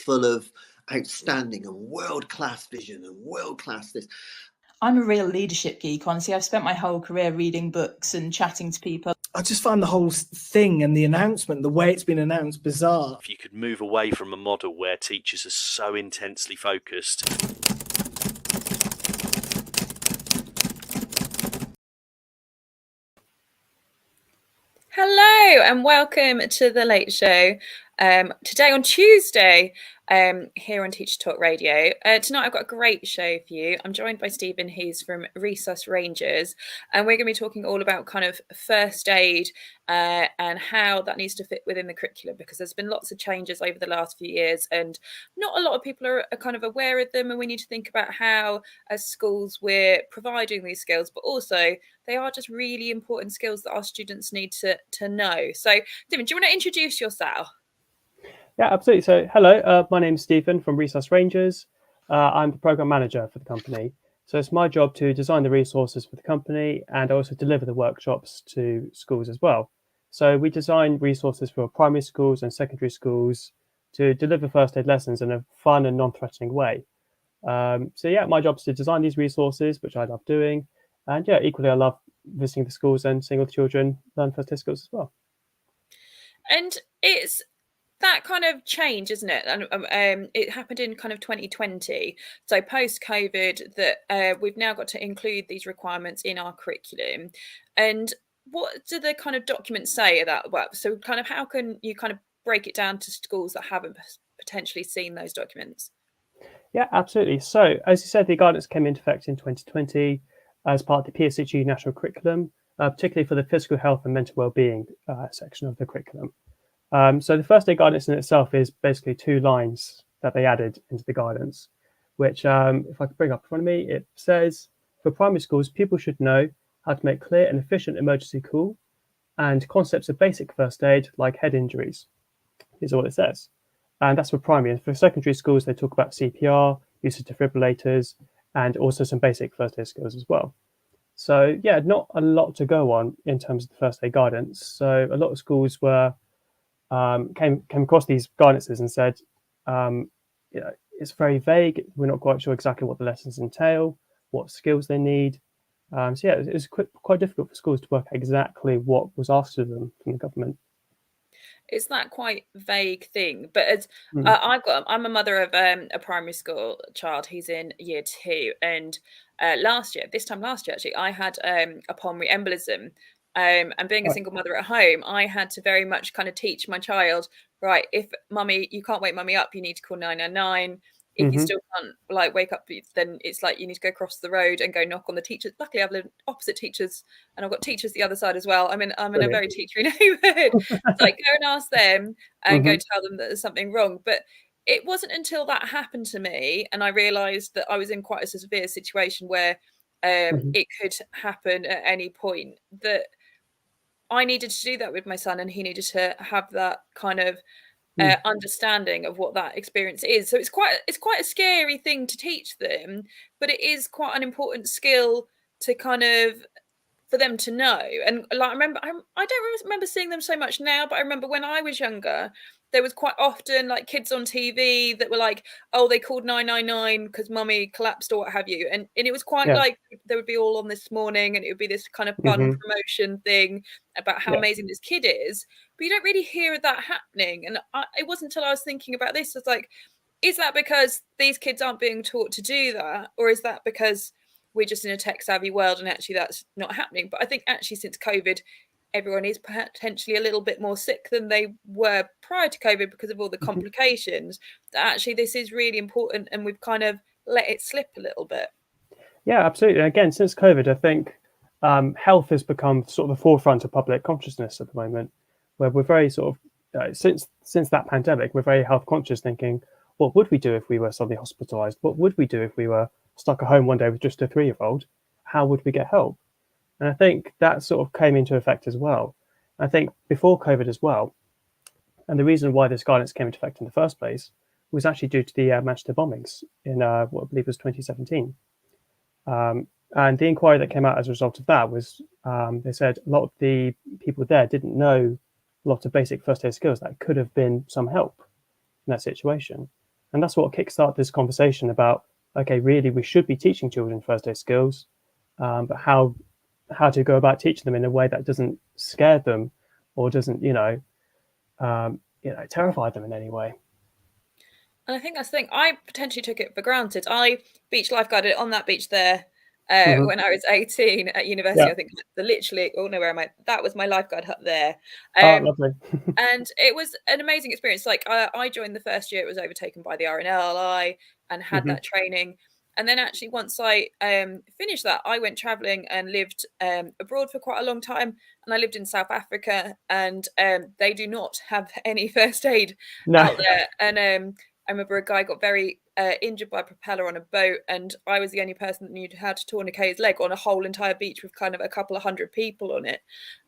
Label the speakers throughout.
Speaker 1: full of outstanding and world-class vision and world-class this.
Speaker 2: I'm a real leadership geek, honestly. I've spent my whole career reading books and chatting to people.
Speaker 3: I just find the whole thing and the announcement, the way it's been announced, bizarre.
Speaker 4: If you could move away from a model where teachers are so intensely focused.
Speaker 5: Hello and welcome to The Late Show. Today on Tuesday, here on Teacher Talk Radio. Tonight I've got a great show for you. I'm joined by Stephen, who's from Resus Rangers, and we're going to be talking all about kind of first aid and how that needs to fit within the curriculum, because there's been lots of changes over the last few years and not a lot of people are kind of aware of them, and we need to think about how as schools we're providing these skills, but also they are just really important skills that our students need to know. So Stephen, do you want to introduce yourself?
Speaker 6: Yeah, absolutely. So, hello, my name's Stephen from Resus Rangers. I'm the program manager for the company. So it's my job to design the resources for the company and also deliver the workshops to schools as well. So we design resources for primary schools and secondary schools to deliver first aid lessons in a fun and non-threatening way. So yeah, my job is to design these resources, which I love doing. And yeah, equally, I love visiting the schools and seeing all the children learn first aid skills as well.
Speaker 5: And it's that kind of change, isn't it? And it happened in kind of 2020. So post-COVID, that we've now got to include these requirements in our curriculum. And what do the kind of documents say about that? So kind of how can you kind of break it down to schools that haven't potentially seen those documents?
Speaker 6: Yeah, absolutely. So as you said, the guidance came into effect in 2020 as part of the PSHE national curriculum, particularly for the physical health and mental well-being section of the curriculum. So the first aid guidance in itself is basically 2 lines that they added into the guidance, which if I could bring up in front of me, it says, for primary schools, people should know how to make clear and efficient emergency call and concepts of basic first aid like head injuries is all it says. And that's for primary. And for secondary schools, they talk about CPR, use of defibrillators, and also some basic first aid skills as well. So yeah, not a lot to go on in terms of the first aid guidance. So a lot of schools were came across these guidances and said, it's very vague. We're not quite sure exactly what the lessons entail, what skills they need. So yeah, it was quite difficult for schools to work out exactly what was asked of them from the government.
Speaker 5: It's that quite vague thing, but as I'm a mother of a primary school child. He's in year 2, and this time last year actually, I had a pulmonary embolism. And being a single mother at home, I had to very much kind of teach my child, right, if mummy, you can't wake mummy up, you need to call 999. If you still can't wake up, then it's like you need to go across the road and go knock on the teachers. Luckily, I've lived opposite teachers, and I've got teachers the other side as well. I'm in a very teachery neighbourhood. It's like, go and ask them and go tell them that there's something wrong. But it wasn't until that happened to me and I realised that I was in quite a severe situation where it could happen at any point, that I needed to do that with my son, and he needed to have that kind of understanding of what that experience is. So it's quite a scary thing to teach them, but it is quite an important skill to kind of for them to know. And like I don't remember seeing them so much now, but I remember when I was younger, there was quite often like kids on TV that were like, oh, they called 999 because mummy collapsed or what have you. And it was quite like they would be all on This Morning, and it would be this kind of fun promotion thing about how amazing this kid is. But you don't really hear that happening. And it wasn't until I was thinking about this, I was like, is that because these kids aren't being taught to do that? Or is that because we're just in a tech savvy world and actually that's not happening? But I think actually since COVID, everyone is potentially a little bit more sick than they were prior to COVID because of all the complications. That actually this is really important, and we've kind of let it slip a little bit.
Speaker 6: Yeah, absolutely. Again, since COVID, I think health has become sort of the forefront of public consciousness at the moment, where we're very sort of, since that pandemic, we're very health conscious, thinking, what would we do if we were suddenly hospitalized? What would we do if we were stuck at home one day with just a 3-year-old? How would we get help? And I think that sort of came into effect as well. I think before COVID as well, and the reason why this guidance came into effect in the first place was actually due to the Manchester bombings in what I believe was 2017. And the inquiry that came out as a result of that was they said a lot of the people there didn't know a lot of basic first aid skills that could have been some help in that situation. And that's what kickstarted this conversation about, okay, really, we should be teaching children first aid skills, but how to go about teaching them in a way that doesn't scare them or doesn't, terrify them in any way.
Speaker 5: And I think that's the thing. I potentially took it for granted. I beach lifeguarded on that beach there when I was 18 at university.
Speaker 6: Yeah.
Speaker 5: I think literally, oh no, where am I? That was my lifeguard hut there.
Speaker 6: Lovely.
Speaker 5: And it was an amazing experience. Like I joined the first year, it was overtaken by the RNLI and had that training. And then actually once I finished that, I went traveling and lived abroad for quite a long time. And I lived in South Africa, and they do not have any first aid out there. And I remember a guy got very injured by a propeller on a boat, and I was the only person that knew how to tourniquet his leg on a whole entire beach with kind of a couple of hundred people on it.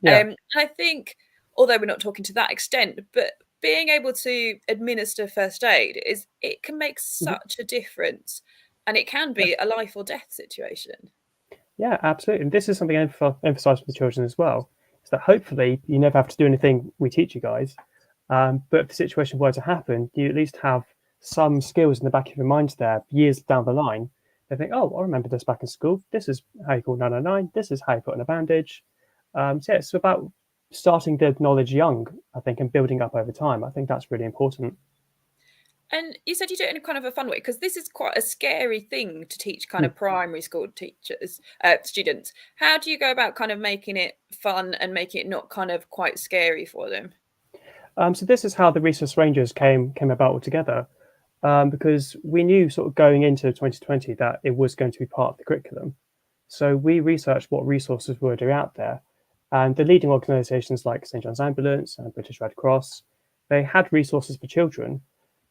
Speaker 5: I think, although we're not talking to that extent, but being able to administer first aid it can make such a difference, and it can be a life or death situation.
Speaker 6: Yeah, absolutely. And this is something I emphasize with the children as well, is that hopefully you never have to do anything we teach you guys. But if the situation were to happen, you at least have some skills in the back of your mind there years down the line. They think, oh, I remember this back in school. This is how you call 999. This is how you put on a bandage. So yeah, it's about starting the knowledge young, I think, and building up over time. I think that's really important.
Speaker 5: And you said you do it in kind of a fun way, because this is quite a scary thing to teach kind of primary school students. How do you go about kind of making it fun and making it not kind of quite scary for them?
Speaker 6: So this is how the Resus Rangers came about altogether, because we knew sort of going into 2020 that it was going to be part of the curriculum. So we researched what resources were out there, and the leading organisations like St John's Ambulance and British Red Cross, they had resources for children,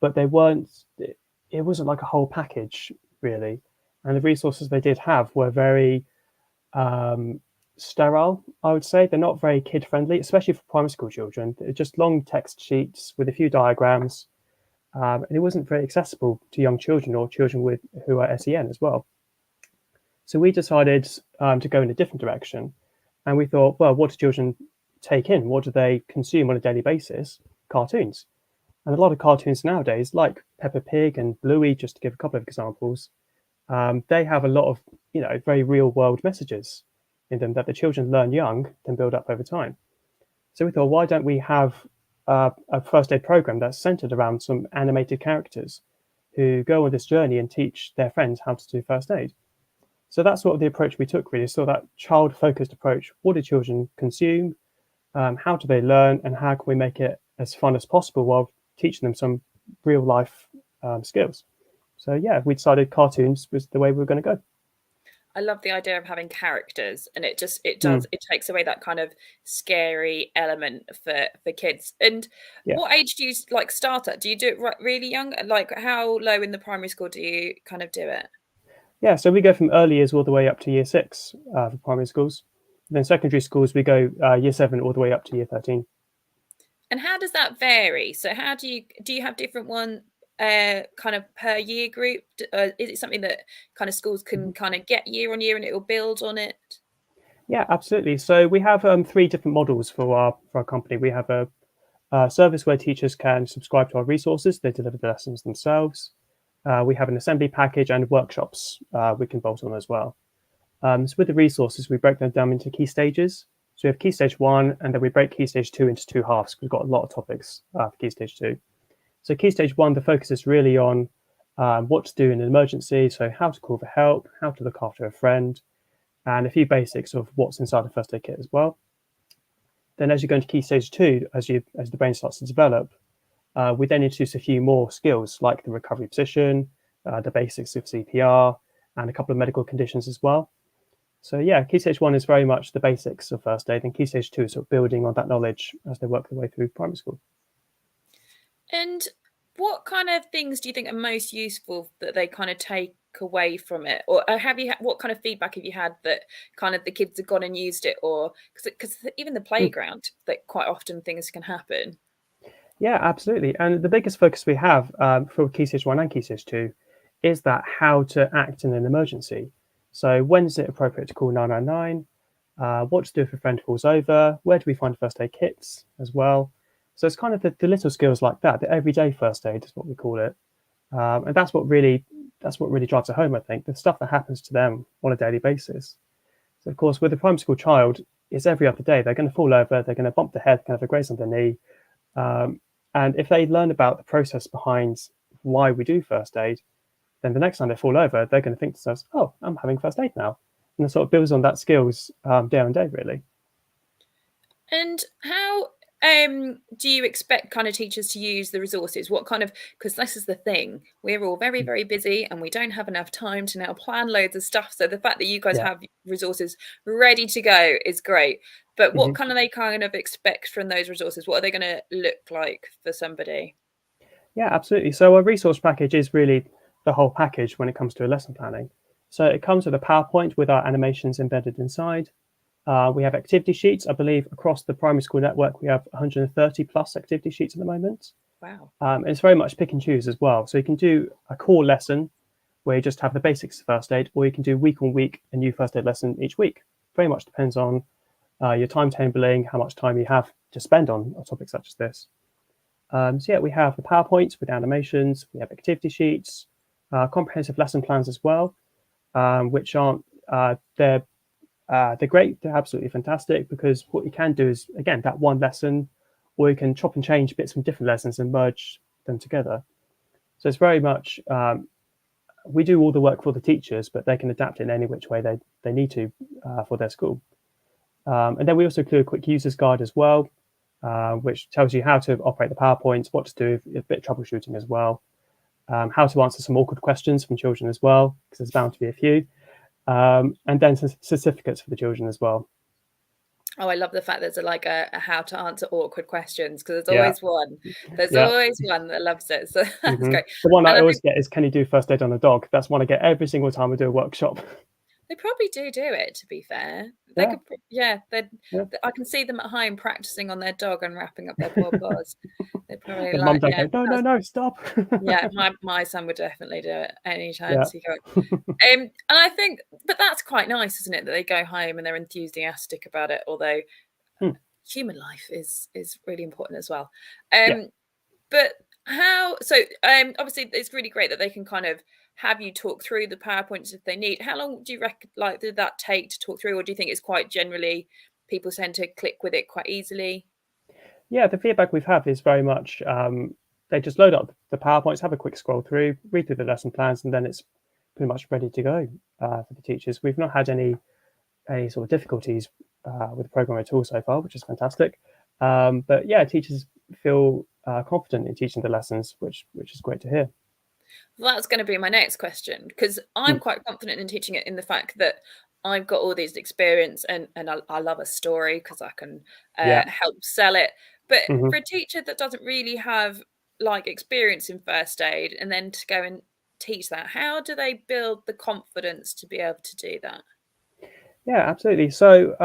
Speaker 6: but they weren't. It wasn't like a whole package really, and the resources they did have were very sterile, I would say. They're not very kid friendly, especially for primary school children. They're just long text sheets with a few diagrams, and it wasn't very accessible to young children or children who are SEN as well. So we decided to go in a different direction, and we thought, well, what do children take in? What do they consume on a daily basis? Cartoons. And a lot of cartoons nowadays, like Peppa Pig and Bluey, just to give a couple of examples, they have a lot of, very real world messages in them that the children learn young, then build up over time. So we thought, why don't we have a first aid program that's centered around some animated characters who go on this journey and teach their friends how to do first aid? So that's sort of the approach we took, really. So that child-focused approach. What do children consume? How do they learn? And how can we make it as fun as possible while teaching them some real life skills? So yeah, we decided cartoons was the way we were going to go.
Speaker 5: I love the idea of having characters, and it takes away that kind of scary element for kids. And what age do you start at? Do you do it really young? Like how low in the primary school do you kind of do it?
Speaker 6: Yeah, so we go from early years all the way up to year 6 for primary schools. Then secondary schools, we go year 7 all the way up to year 13.
Speaker 5: And how does that vary? So how do you have different one kind of per year group? Is it something that kind of schools can kind of get year on year and it will build on it?
Speaker 6: Yeah, absolutely. So we have 3 different models for our company. We have a service where teachers can subscribe to our resources. They deliver the lessons themselves. We have an assembly package and workshops we can bolt on as well. So with the resources, we break them down into key stages. So we have Key Stage 1, and then we break Key Stage 2 into 2 halves. We've got a lot of topics for Key Stage 2. So Key Stage 1, the focus is really on what to do in an emergency, so how to call for help, how to look after a friend, and a few basics of what's inside a first aid kit as well. Then as you go into Key Stage 2, as the brain starts to develop, we then introduce a few more skills like the recovery position, the basics of CPR, and a couple of medical conditions as well. So yeah, Key Stage 1 is very much the basics of first aid, and Key Stage 2 is sort of building on that knowledge as they work their way through primary school.
Speaker 5: And what kind of things do you think are most useful that they kind of take away from it? Or what kind of feedback have you had that kind of the kids have gone and used it? Or because even the playground, that quite often things can happen.
Speaker 6: Yeah, absolutely. And the biggest focus we have for Key Stage 1 and Key Stage 2 is that how to act in an emergency. So when is it appropriate to call 999? What to do if a friend falls over? Where do we find first aid kits as well? So it's kind of the little skills like that, the everyday first aid is what we call it, And that's what really drives it home, I think, the stuff that happens to them on a daily basis. So, of course, with a primary school child, it's every other day. They're going to fall over, they're going to bump their head, kind of a graze on their knee. And if they learn about the process behind why we do first aid, then the next time they fall over, they're going to think to themselves, oh, I'm having first aid now. And it sort of builds on that skills day on day, really.
Speaker 5: And how do you expect kind of teachers to use the resources? What kind of, because this is the thing, we're all very, very busy and we don't have enough time to now plan loads of stuff. So the fact that you guys have resources ready to go is great. But what can they kind of expect from those resources? What are they going to look like for somebody?
Speaker 6: Yeah, absolutely. So a resource package is really the whole package when it comes to a lesson planning. So it comes with a PowerPoint with our animations embedded inside. We have activity sheets. I believe across the primary school network, we have 130 plus activity sheets at the moment.
Speaker 5: Wow.
Speaker 6: And it's very much pick and choose as well. So you can do a core lesson where you just have the basics of first aid, or you can do week on week a new first aid lesson each week. Very much depends on your timetabling, how much time you have to spend on a topic such as this. So yeah, we have the PowerPoints with animations, we have activity sheets, comprehensive lesson plans as well, which aren't, they're great, they're absolutely fantastic, because what you can do is, again, that one lesson, or you can chop and change bits from different lessons and merge them together. So it's very much, we do all the work for the teachers, but they can adapt it in any which way they need to for their school. And then we also include a quick user's guide as well, which tells you how to operate the PowerPoint, what to do, a bit of troubleshooting as well, how to answer some awkward questions from children as well, because there's bound to be a few, and then some certificates for the children as well.
Speaker 5: Oh, I love the fact there's a how to answer awkward questions, because there's always one. There's always one that loves it. So that's great.
Speaker 6: The one I always get is, can you do first aid on a dog? That's one I get every single time we do a workshop.
Speaker 5: They probably do it, to be fair. They could, I can see them at home practicing on their dog and wrapping up their poor paws. They probably
Speaker 6: like, no, stop.
Speaker 5: Yeah, my son would definitely do it any chance he got. And I think, but that's quite nice, isn't it, that they go home and they're enthusiastic about it, although human life is really important as well. But how, so obviously it's really great that they can kind of have you talk through the PowerPoints if they need. How long do you reckon, did that take to talk through, or do you think it's quite generally people tend to click with it quite easily?
Speaker 6: Yeah, the feedback we've had is very much they just load up the PowerPoints, have a quick scroll through, read through the lesson plans, and then it's pretty much ready to go for the teachers. We've not had any sort of difficulties with the program at all so far, which is fantastic. But yeah, teachers feel confident in teaching the lessons, which is great to hear.
Speaker 5: Well, that's going to be my next question, because I'm quite confident in teaching it in the fact that I've got all these experience and I love a story because I can help sell it. But for a teacher that doesn't really have experience in first aid, and then to go and teach that, how do they build the confidence to be able to do that?
Speaker 6: Yeah, absolutely. So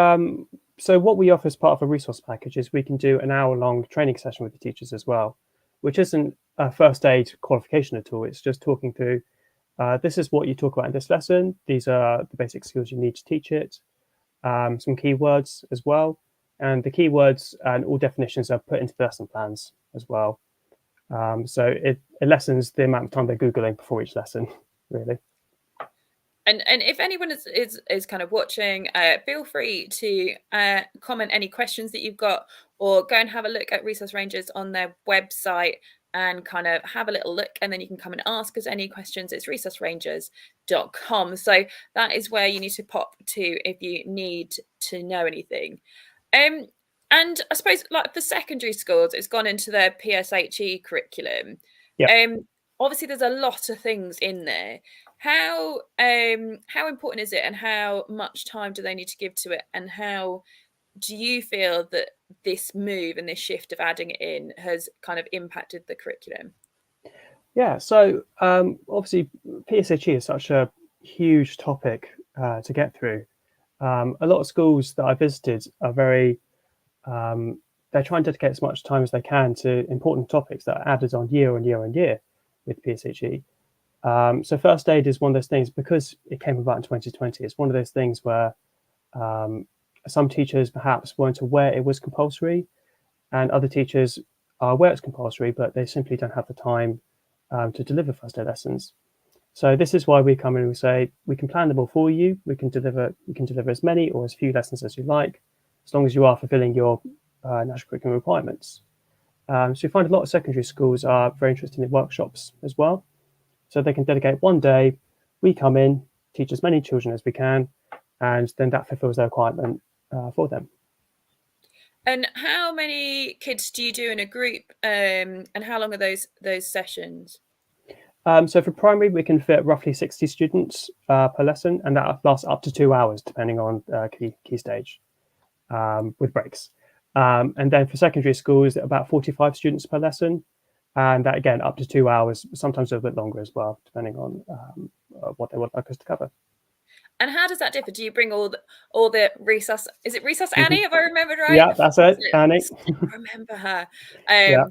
Speaker 6: so what we offer as part of a resource package is we can do an hour-long training session with the teachers as well, which isn't a first aid qualification at all. It's just talking through, this is what you talk about in this lesson. These are the basic skills you need to teach it. Some keywords as well. And the keywords and all definitions are put into the lesson plans as well. So it lessens the amount of time they're Googling before each lesson, really.
Speaker 5: And if anyone is kind of watching, feel free to comment any questions that you've got, or go and have a look at Resus Rangers on their website and kind of have a little look, and then you can come and ask us any questions. It's resusrangers.com. So that is where you need to pop to if you need to know anything. And I suppose for secondary schools, it's gone into their PSHE curriculum. Obviously there's a lot of things in there. How important is it, and how much time do they need to give to it, and how do you feel that this move and this shift of adding it in has kind of impacted the curriculum?
Speaker 6: Yeah, so obviously PSHE is such a huge topic to get through. A lot of schools that I visited are very, they're trying to dedicate as much time as they can to important topics that are added on year on year on year with PSHE. So first aid is one of those things, because it came about in 2020, it's one of those things where some teachers perhaps weren't aware it was compulsory, and other teachers are aware it's compulsory, but they simply don't have the time to deliver first aid lessons. So this is why we come in and we say we can plan them all for you. We can deliver as many or as few lessons as you like, as long as you are fulfilling your national curriculum requirements. So you find a lot of secondary schools are very interested in workshops as well. So they can dedicate one day, we come in, teach as many children as we can, and then that fulfills their requirement for them.
Speaker 5: And how many kids do you do in a group, and how long are those sessions?
Speaker 6: So for primary, we can fit roughly 60 students per lesson, and that lasts up to 2 hours, depending on key stage, with breaks. And then for secondary schools, about 45 students per lesson, and that again up to 2 hours, sometimes a little bit longer as well, depending on what they want us to cover.
Speaker 5: And how does that differ? Do you bring all the Resus? Is it Resus Annie? Have I remembered right?
Speaker 6: Yeah, that's it, Annie.
Speaker 5: I remember her.
Speaker 6: Yeah.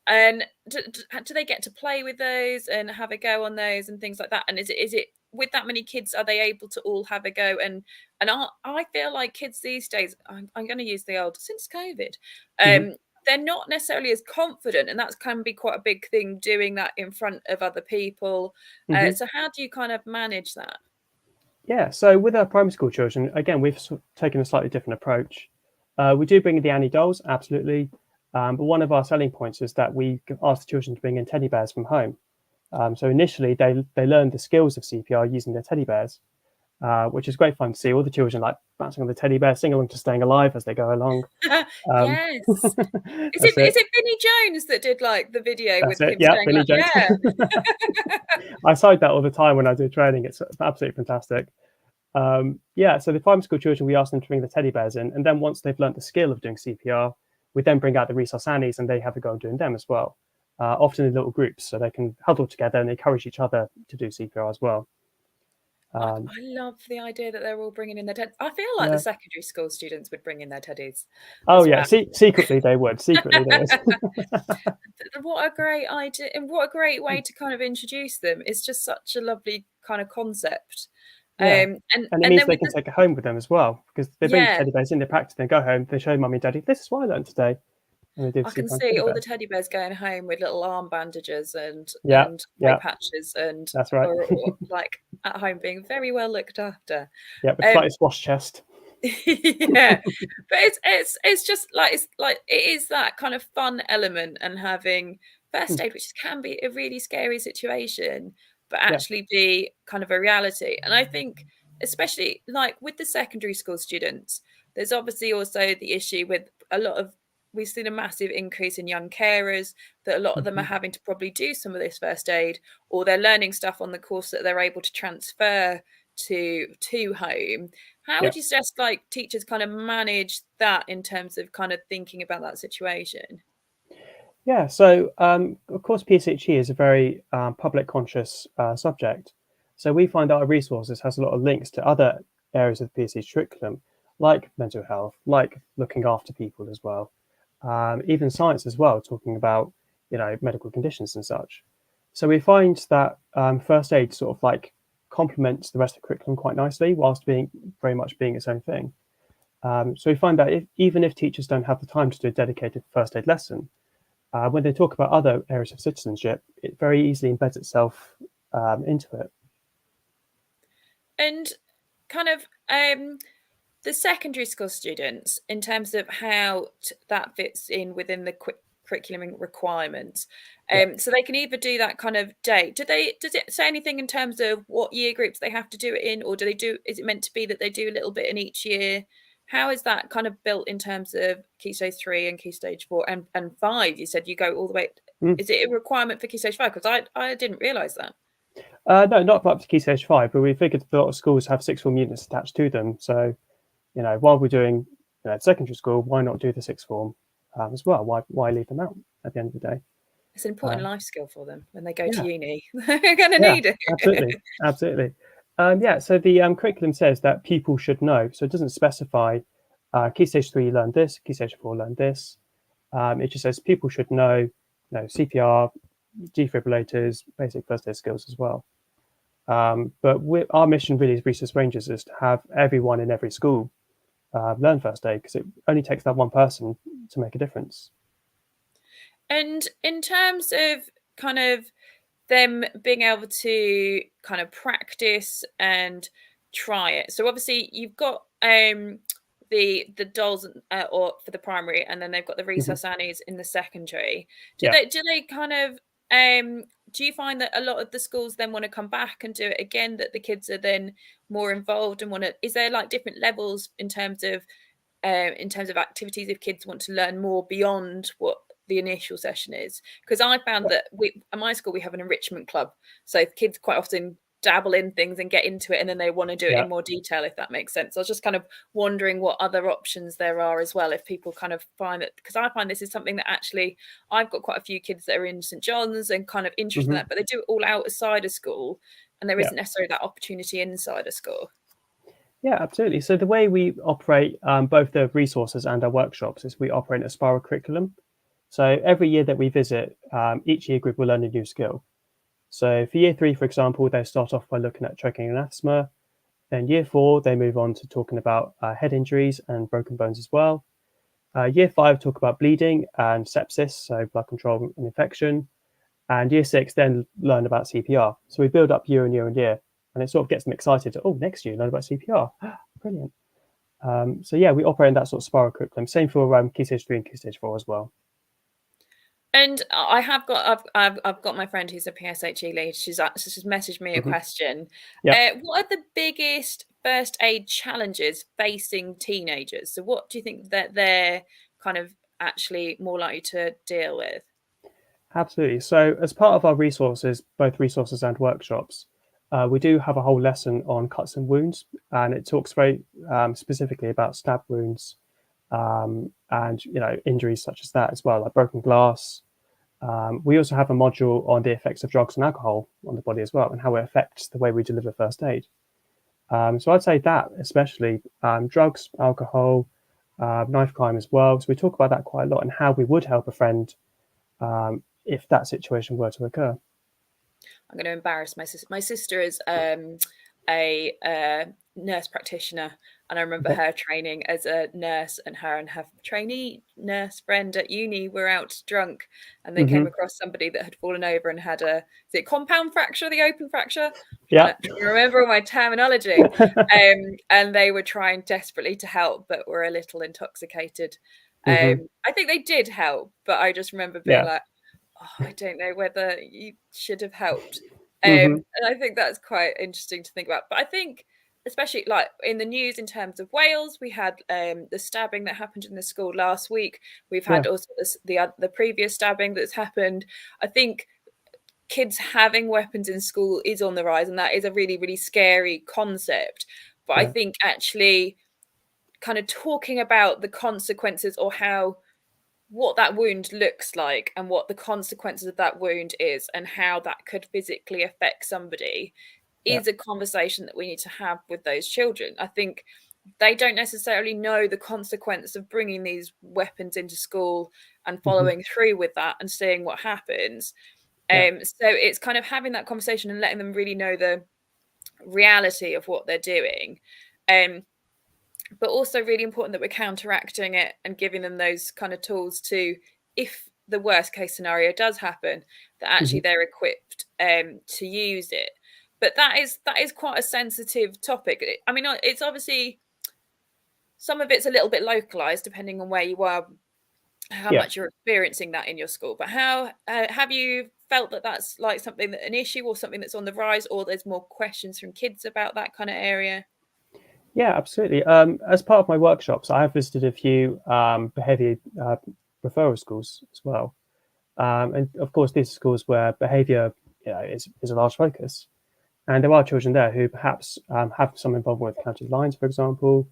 Speaker 5: And do they get to play with those and have a go on those and things like that? And is it with that many kids, are they able to all have a go? And I feel like kids these days, I'm going to use the old, since COVID, they're not necessarily as confident, and that can be quite a big thing, doing that in front of other people. So how do you kind of manage that?
Speaker 6: Yeah, so with our primary school children, again, we've taken a slightly different approach. We do bring in the Annie dolls, absolutely. But one of our selling points is that we ask the children to bring in teddy bears from home. So initially, they learn the skills of CPR using their teddy bears, which is great fun to see all the children like bouncing on the teddy bear, sing along to Staying Alive as they go along.
Speaker 5: Yes. Is it Vinnie Jones that did like the video with him?
Speaker 6: Yeah, Vinnie Jones. Yeah. I cite that all the time when I do training. It's absolutely fantastic. Yeah, so the primary school children, we ask them to bring the teddy bears in, and then once they've learned the skill of doing CPR, we then bring out the Resus Annies and they have a go at doing them as well, often in little groups, so they can huddle together and encourage each other to do CPR as well.
Speaker 5: I love the idea that they're all bringing in their teddies. I feel like the secondary school students would bring in their teddies.
Speaker 6: Oh yeah, secretly they would.
Speaker 5: What a great idea, and what a great way to kind of introduce them. It's just such a lovely kind of concept.
Speaker 6: Yeah. And it means they can take it home with them as well, because they bring the teddy bears in, they practice, they go home, they show mummy and daddy, this is what I learned today. And they do.
Speaker 5: I can see all the teddy bears going home with little arm bandages and patches, and
Speaker 6: that's right.
Speaker 5: or like at home being very well looked after.
Speaker 6: Yeah, with slightly squash chest.
Speaker 5: Yeah, but it's just like it is that kind of fun element, and having first aid, which can be a really scary situation, but actually be kind of a reality. And I think, especially like with the secondary school students, there's obviously also the issue with we've seen a massive increase in young carers, that a lot of them are having to probably do some of this first aid, or they're learning stuff on the course that they're able to transfer to home. How would you suggest like teachers kind of manage that in terms of kind of thinking about that situation?
Speaker 6: Yeah, so of course PSHE is a very public conscious subject. So we find that our resources has a lot of links to other areas of the PSHE curriculum, like mental health, like looking after people as well, even science as well, talking about medical conditions and such. So we find that first aid sort of like complements the rest of the curriculum quite nicely, whilst being very much being its own thing. So we find that even if teachers don't have the time to do a dedicated first aid lesson, when they talk about other areas of citizenship, it very easily embeds itself into it.
Speaker 5: And kind of the secondary school students, in terms of how that fits in within the curriculum requirements, so they can either do that kind of day. Does it say anything in terms of what year groups they have to do it in, or is it meant to be that they do a little bit in each year? How is that kind of built in terms of Key Stage 3 and Key Stage 4 and 5? You said you go all the way. Is it a requirement for Key Stage 5? Because I didn't realise that.
Speaker 6: No, not up to Key Stage 5, but we figured a lot of schools have sixth form units attached to them. So, while we're doing secondary school, why not do the sixth form as well? Why leave them out at the end of the day?
Speaker 5: It's an important life skill for them when they go to uni. They're going to need it.
Speaker 6: Absolutely. So the curriculum says that people should know. So it doesn't specify Key Stage 3 learn this, Key Stage 4 learn this. It just says people should know, CPR, defibrillators, basic first aid skills as well. But our mission really as Resus Rangers is to have everyone in every school learn first aid, because it only takes that one person to make a difference.
Speaker 5: And in terms of kind of them being able to kind of practice and try it. So obviously you've got the dolls or for the primary, and then they've got the Resus Annies in the secondary. Do they kind of do you find that a lot of the schools then want to come back and do it again, that the kids are then more involved and want to, is there like different levels in terms of activities if kids want to learn more beyond what the initial session is? Because I found that at my school we have an enrichment club, so kids quite often dabble in things and get into it, and then they want to do it in more detail, if that makes sense. I was just kind of wondering what other options there are as well, if people kind of find that, because I find this is something that actually I've got quite a few kids that are in St John's and kind of interested in that, but they do it all outside of school, and there isn't necessarily that opportunity inside of school.
Speaker 6: Yeah, absolutely. So the way we operate both the resources and our workshops is we operate a spiral curriculum. So every year that we visit, each year group will learn a new skill. So for year 3, for example, they start off by looking at choking and asthma. Then year 4, they move on to talking about head injuries and broken bones as well. Year 5, talk about bleeding and sepsis, so blood control and infection. And year 6 then learn about CPR. So we build up year and year and year, and it sort of gets them excited. Oh, next year, learn about CPR. Brilliant. So yeah, we operate in that sort of spiral curriculum. Same for Key Stage 3 and Key Stage 4 as well.
Speaker 5: And I've got my friend who's a PSHE lead. She's messaged me a question. What are the biggest first aid challenges facing teenagers? So what do you think that they're kind of actually more likely to deal with?
Speaker 6: Absolutely. So as part of our resources, both resources and workshops, we do have a whole lesson on cuts and wounds, and it talks very specifically about stab wounds and injuries such as that as well, like broken glass. We also have a module on the effects of drugs and alcohol on the body as well, and how it affects the way we deliver first aid. So I'd say that especially drugs, alcohol, knife crime as well. So we talk about that quite a lot, and how we would help a friend if that situation were to occur.
Speaker 5: I'm going to embarrass my sister. My sister is a nurse practitioner, and I remember her training as a nurse, and her trainee nurse friend at uni were out drunk, and they came across somebody that had fallen over and had is it compound fracture, the open fracture?
Speaker 6: Yeah,
Speaker 5: I remember all my terminology. And they were trying desperately to help, but were a little intoxicated. I think they did help, but I just remember being like, oh, I don't know whether you should have helped. And I think that's quite interesting to think about. But I think, especially like in the news in terms of Wales, we had the stabbing that happened in the school last week. We've had also the previous stabbing that's happened. I think kids having weapons in school is on the rise, and that is a really, really scary concept. But I think actually kind of talking about the consequences, or what that wound looks like and what the consequences of that wound is, and how that could physically affect somebody is a conversation that we need to have with those children. I think they don't necessarily know the consequence of bringing these weapons into school and following through with that and seeing what happens. So it's kind of having that conversation and letting them really know the reality of what they're doing. But also really important that we're counteracting it and giving them those kind of tools to, if the worst case scenario does happen, that actually they're equipped to use it. But that is quite a sensitive topic. I mean, it's obviously, some of it's a little bit localized depending on where you are, how much you're experiencing that in your school. But how have you felt that that's like something that an issue, or something that's on the rise, or there's more questions from kids about that kind of area?
Speaker 6: Yeah, absolutely. As part of my workshops, I have visited a few behaviour referral schools as well. And of course, these are schools where behaviour is a large focus. And there are children there who perhaps have some involvement with county lines, for example.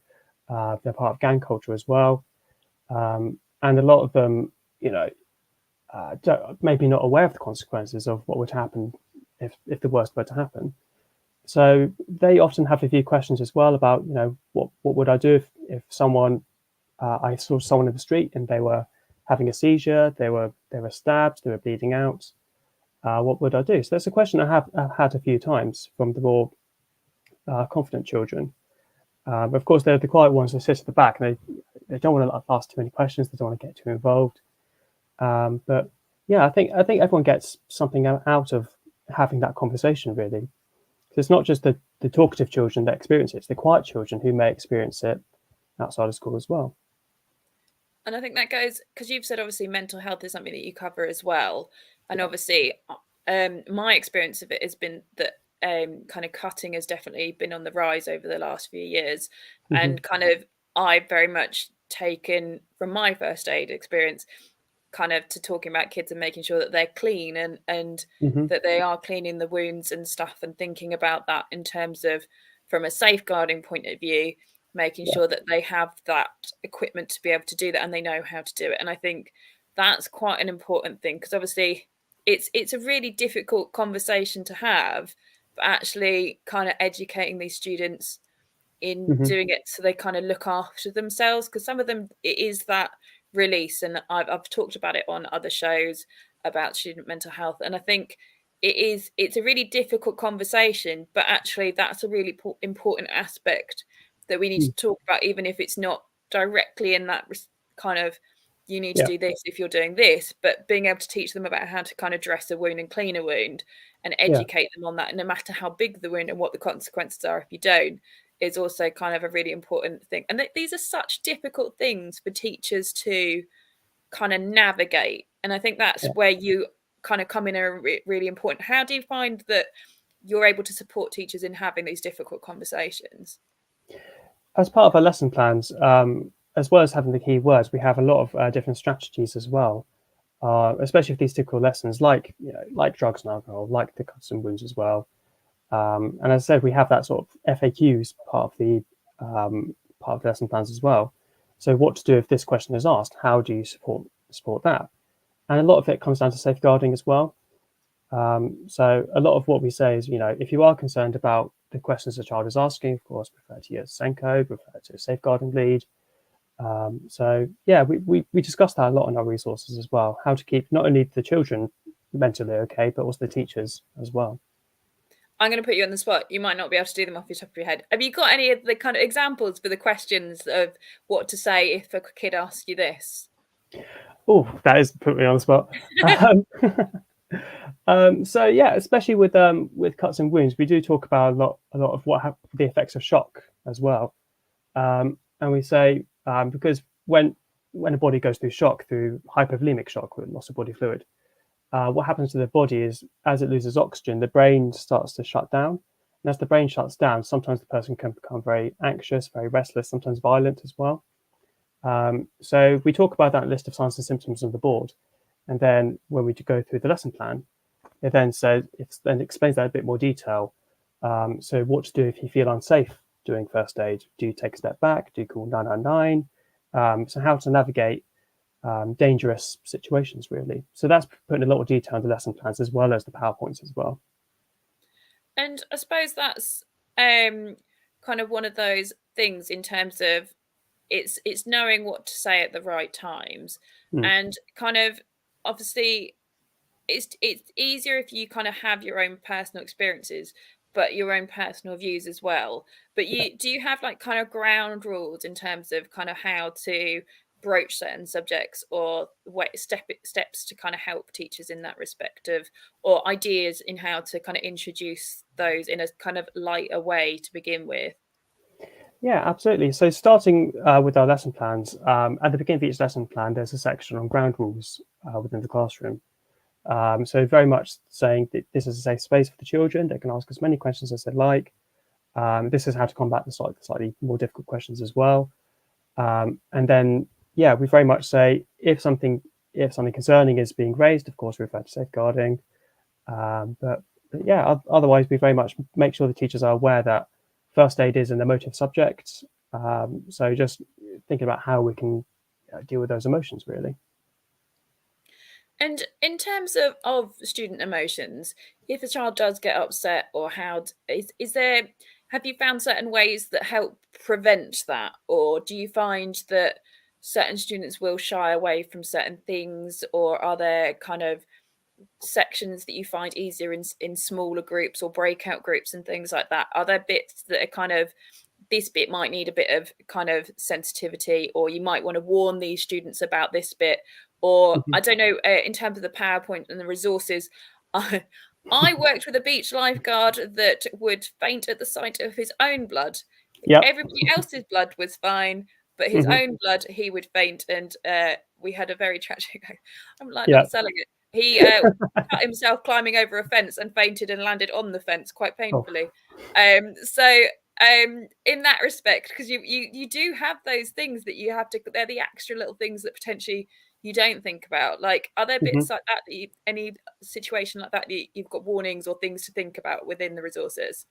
Speaker 6: They're part of gang culture as well. And a lot of them, maybe not aware of the consequences of what would happen if the worst were to happen. So they often have a few questions as well about, what would I do if someone, I saw someone in the street and they were having a seizure, they were stabbed, they were bleeding out. What would I do? So that's a question I've had a few times from the more confident children. Of course, they're the quiet ones that sit at the back, and they don't want to ask too many questions. They don't want to get too involved. But yeah, I think everyone gets something out of having that conversation really. So it's not just the talkative children that experience it, it's the quiet children who may experience it outside of school as well.
Speaker 5: And I think that goes, because you've said obviously mental health is something that you cover as well. And obviously, my experience of it has been that kind of cutting has definitely been on the rise over the last few years. And kind of, I've very much taken from my first aid experience kind of to talking about kids and making sure that they're clean and that they are cleaning the wounds and stuff, and thinking about that in terms of from a safeguarding point of view, making sure that they have that equipment to be able to do that and they know how to do it. And I think that's quite an important thing, because obviously it's a really difficult conversation to have, but actually kind of educating these students in doing it so they kind of look after themselves, because some of them it is that release, and I've talked about it on other shows about student mental health, and I think it's a really difficult conversation, but actually that's a really important aspect that we need to talk about, even if it's not directly in that kind of you need to do this if you're doing this, but being able to teach them about how to kind of dress a wound and clean a wound and educate them on that, and no matter how big the wound and what the consequences are if you don't, is also kind of a really important thing. And these are such difficult things for teachers to kind of navigate. And I think that's where you kind of come in a really important. How do you find that you're able to support teachers in having these difficult conversations?
Speaker 6: As part of our lesson plans, as well as having the key words, we have a lot of different strategies as well, especially for these difficult lessons, like like drugs and alcohol, like the cuts and wounds as well. And as I said, we have that sort of FAQs part of the lesson plans as well. So what to do if this question is asked? How do you support that? And a lot of it comes down to safeguarding as well. So a lot of what we say is, if you are concerned about the questions the child is asking, of course, refer to your SENCO, refer to a safeguarding lead. So yeah, we discuss that a lot in our resources as well, how to keep not only the children mentally okay, but also the teachers as well.
Speaker 5: I'm going to put you on the spot. You might not be able to do them off the top of your head. Have you got any of the kind of examples for the questions of what to say if a kid asks you this?
Speaker 6: Oh, that is put me on the spot. So yeah, especially with cuts and wounds, we do talk about a lot of the effects of shock as well, and we say because when a body goes through shock, through hypovolemic shock with loss of body fluid, what happens to the body is, as it loses oxygen, the brain starts to shut down. And as the brain shuts down, sometimes the person can become very anxious, very restless, sometimes violent as well. So we talk about that list of signs and symptoms on the board. And then when we go through the lesson plan, it then explains that in a bit more detail. So what to do if you feel unsafe doing first aid. Do you take a step back? Do you call 999? So how to navigate dangerous situations, really. So that's putting a lot of detail in the lesson plans as well as the PowerPoints as well.
Speaker 5: And I suppose that's kind of one of those things in terms of it's knowing what to say at the right times, and kind of obviously it's easier if you kind of have your own personal experiences, but your own personal views as well. But do you have like kind of ground rules in terms of kind of how to broach certain subjects, or steps to kind of help teachers in that respect of, or ideas in how to kind of introduce those in a kind of lighter way to begin with?
Speaker 6: Yeah, absolutely. So starting with our lesson plans, at the beginning of each lesson plan, there's a section on ground rules within the classroom. So very much saying that this is a safe space for the children. They can ask as many questions as they like. This is how to combat the slightly more difficult questions as well. And then, yeah, we very much say if something concerning is being raised, of course, we refer to safeguarding. But yeah, otherwise, we very much make sure the teachers are aware that first aid is an emotive subject. So just thinking about how we can deal with those emotions, really.
Speaker 5: And in terms of student emotions, if a child does get upset, or is there, have you found certain ways that help prevent that? Or do you find that certain students will shy away from certain things? Or are there kind of sections that you find easier in smaller groups or breakout groups and things like that? Are there bits that are kind of, this bit might need a bit of kind of sensitivity, or you might want to warn these students about this bit? Or I don't know, in terms of the PowerPoint and the resources, I worked with a beach lifeguard that would faint at the sight of his own blood.
Speaker 6: Yep.
Speaker 5: Everybody else's blood was fine, but his own blood, he would faint. And we had a very tragic. I'm like not selling it. He cut himself climbing over a fence and fainted and landed on the fence quite painfully. So in that respect, because you do have those things that you have to, they're the extra little things that potentially you don't think about. Like, are there bits like that, any situation like that you've got warnings or things to think about within the resources?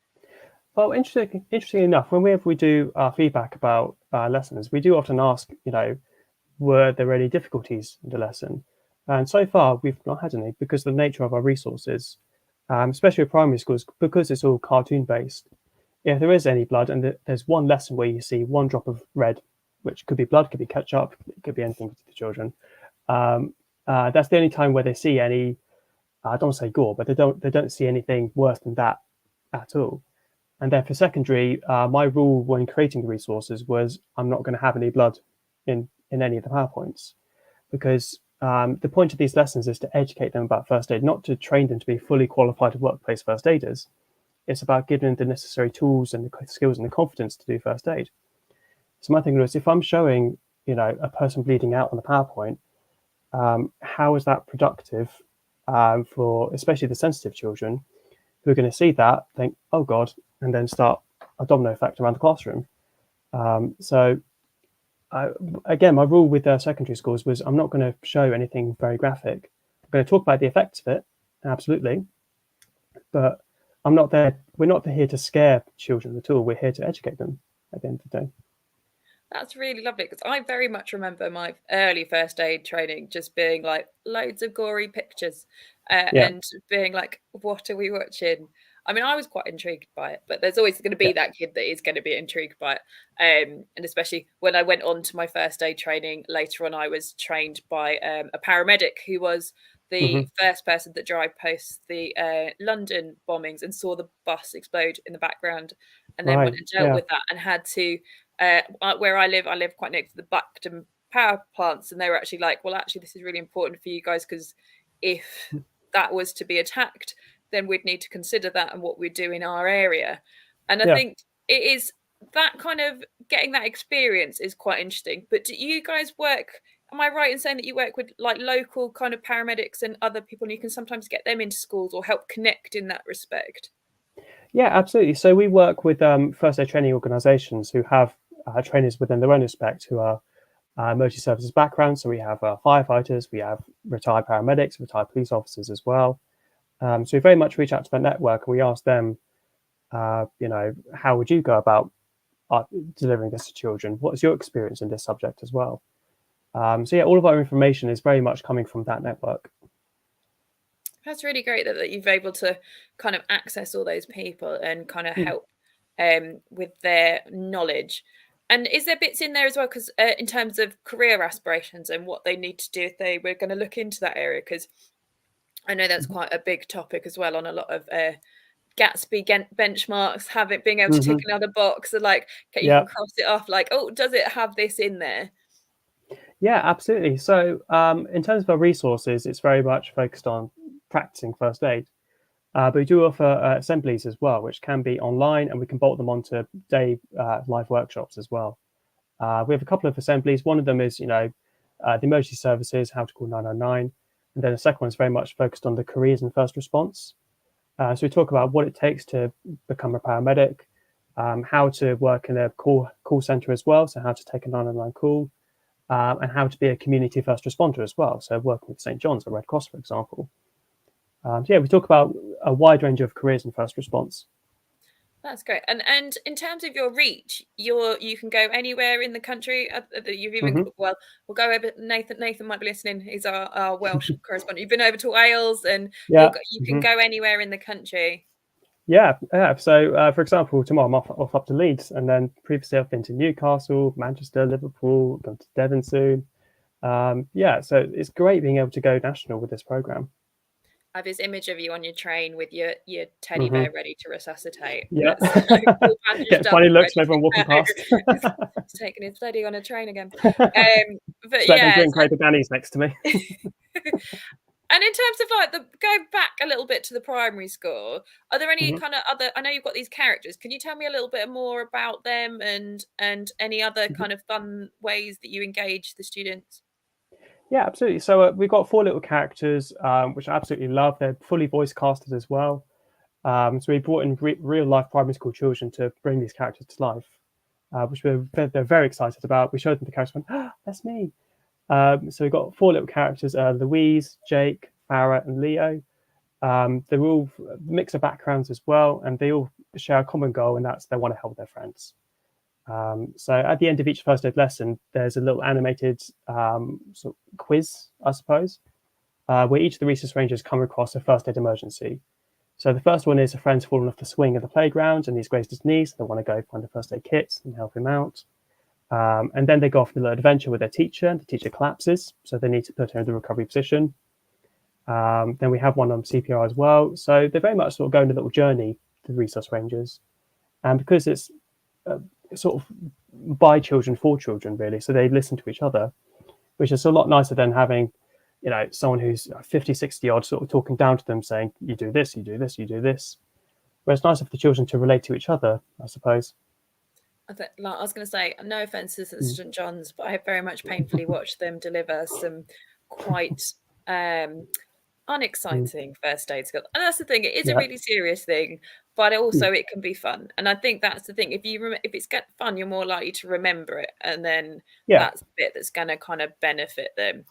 Speaker 6: Well, interestingly enough, when we do our feedback about lessons, we do often ask, were there any difficulties in the lesson? And so far, we've not had any, because of the nature of our resources, especially with primary schools, because it's all cartoon based. If there is any blood, and there's one lesson where you see one drop of red, which could be blood, could be ketchup, it could be anything for the children. That's the only time where they see any. I don't want to say gore, but they don't see anything worse than that at all. And then for secondary, my rule when creating the resources was I'm not going to have any blood in any of the PowerPoints, because the point of these lessons is to educate them about first aid, not to train them to be fully qualified workplace first aiders. It's about giving them the necessary tools and the skills and the confidence to do first aid. So my thing was, if I'm showing, a person bleeding out on the PowerPoint, how is that productive for especially the sensitive children who are going to see that, think, oh God, and then start a domino effect around the classroom. Again, my rule with secondary schools was I'm not going to show anything very graphic. I'm going to talk about the effects of it, absolutely, but I'm not there. We're not here to scare children at all. We're here to educate them at the end of the day.
Speaker 5: That's really lovely, because I very much remember my early first aid training just being like loads of gory pictures and being like, what are we watching? I mean, I was quite intrigued by it, but there's always going to be that kid that is going to be intrigued by it. And especially when I went on to my first aid training later on, I was trained by a paramedic who was the first person that drive post the London bombings and saw the bus explode in the background, and then went and dealt with that, and had to, where I live quite next to the Buckton power plants, and they were actually like, well, actually, this is really important for you guys, because if that was to be attacked, then we'd need to consider that and what we do in our area. And I think it is that kind of getting that experience is quite interesting. But do you guys work, am I right in saying that you work with like local kind of paramedics and other people, and you can sometimes get them into schools or help connect in that respect?
Speaker 6: Yeah, absolutely. So we work with first aid training organisations who have trainers within their own respect who are emergency services background. So we have firefighters, we have retired paramedics, retired police officers as well. So we very much reach out to their network, and we ask them, how would you go about delivering this to children? What's your experience in this subject as well? So yeah, all of our information is very much coming from that network.
Speaker 5: That's really great that you've able to kind of access all those people and kind of help with their knowledge. And is there bits in there as well, because in terms of career aspirations and what they need to do if they were going to look into that area? Because I know that's quite a big topic as well on a lot of Gatsby benchmarks, being able to tick another box, and like you can cross it off, like, oh, does it have this in there?
Speaker 6: Yeah, absolutely. So in terms of our resources, it's very much focused on practicing first aid. But we do offer assemblies as well, which can be online, and we can bolt them onto day live workshops as well. We have a couple of assemblies. One of them is, the emergency services, how to call 999. And then the second one is very much focused on the careers and first response. So we talk about what it takes to become a paramedic, how to work in a call center as well, so how to take a 999 call, and how to be a community first responder as well. So working with St. John's or Red Cross, for example. We talk about a wide range of careers and first response. That's
Speaker 5: great. And in terms of your reach, you can go anywhere in the country. You've even we'll go over. Nathan might be listening. He's our Welsh correspondent. You've been over to Wales, and you can go anywhere in the country.
Speaker 6: Yeah. So, for example, tomorrow I'm off up to Leeds, and then previously I've been to Newcastle, Manchester, Liverpool, going to Devon soon. So it's great being able to go national with this program.
Speaker 5: I have this image of you on your train with your teddy bear ready to resuscitate.
Speaker 6: Yeah. Get funny looks from everyone walking past.
Speaker 5: He's taking his teddy on a train again.
Speaker 6: But yeah, doing Craig Danny's next to me.
Speaker 5: And in terms of like going back a little bit to the primary school, are there any
Speaker 6: Mhm.
Speaker 5: kind of other? I know you've got these characters. Can you tell me a little bit more about them and any other
Speaker 6: Mhm.
Speaker 5: kind of fun ways that you engage the students?
Speaker 6: Yeah, absolutely. So we've got 4 little characters, which I absolutely love. They're fully voice casted as well. So we brought in real life primary school children to bring these characters to life, which they're very excited about. We showed them the characters, went, that's me. So we've got 4 little characters: Louise, Jake, Farah, and Leo. They're all a mix of backgrounds as well, and they all share a common goal, and that's they want to help their friends. So at the end of each first aid lesson, there's a little animated sort of quiz, I suppose, where each of the Resus Rangers come across a first aid emergency. So the first one is a friend's fallen off the swing at the playground and he's grazed his knee, so they want to go find a first aid kit and help him out. And then they go off on a little adventure with their teacher, and the teacher collapses, so they need to put her in the recovery position. Then we have one on CPR as well. So they're very much sort of going a little journey to the Resus Rangers. And because it's sort of by children for children, really, so they listen to each other, which is a lot nicer than having, someone who's 50, 60 odd sort of talking down to them saying, you do this, you do this, you do this. Where it's nicer for the children to relate to each other, I suppose.
Speaker 5: I was going to say, no offense to St John's, but I very much painfully watched them deliver some quite unexciting first aid skills. And that's the thing; it is a
Speaker 6: Yeah.
Speaker 5: really serious thing, but also it can be fun. And I think that's the thing: if it's fun, you're more likely to remember it, and then
Speaker 6: Yeah.
Speaker 5: that's the bit that's going to kind of benefit them.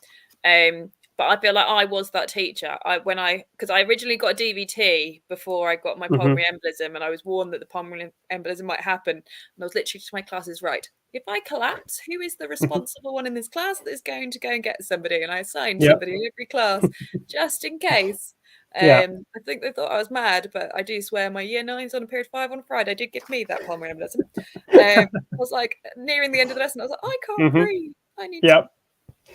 Speaker 5: But I feel like I was that teacher. Because I originally got a DVT before I got my pulmonary embolism, and I was warned that the pulmonary embolism might happen. And I was literally to my classes, right, if I collapse, who is the responsible one in this class that is going to go and get somebody? And I assigned somebody in every class just in case. I think they thought I was mad, but I do swear my year 9's on a period 5 on Friday did give me that pulmonary embolism. I was like nearing the end of the lesson, I was like, I can't breathe. I need to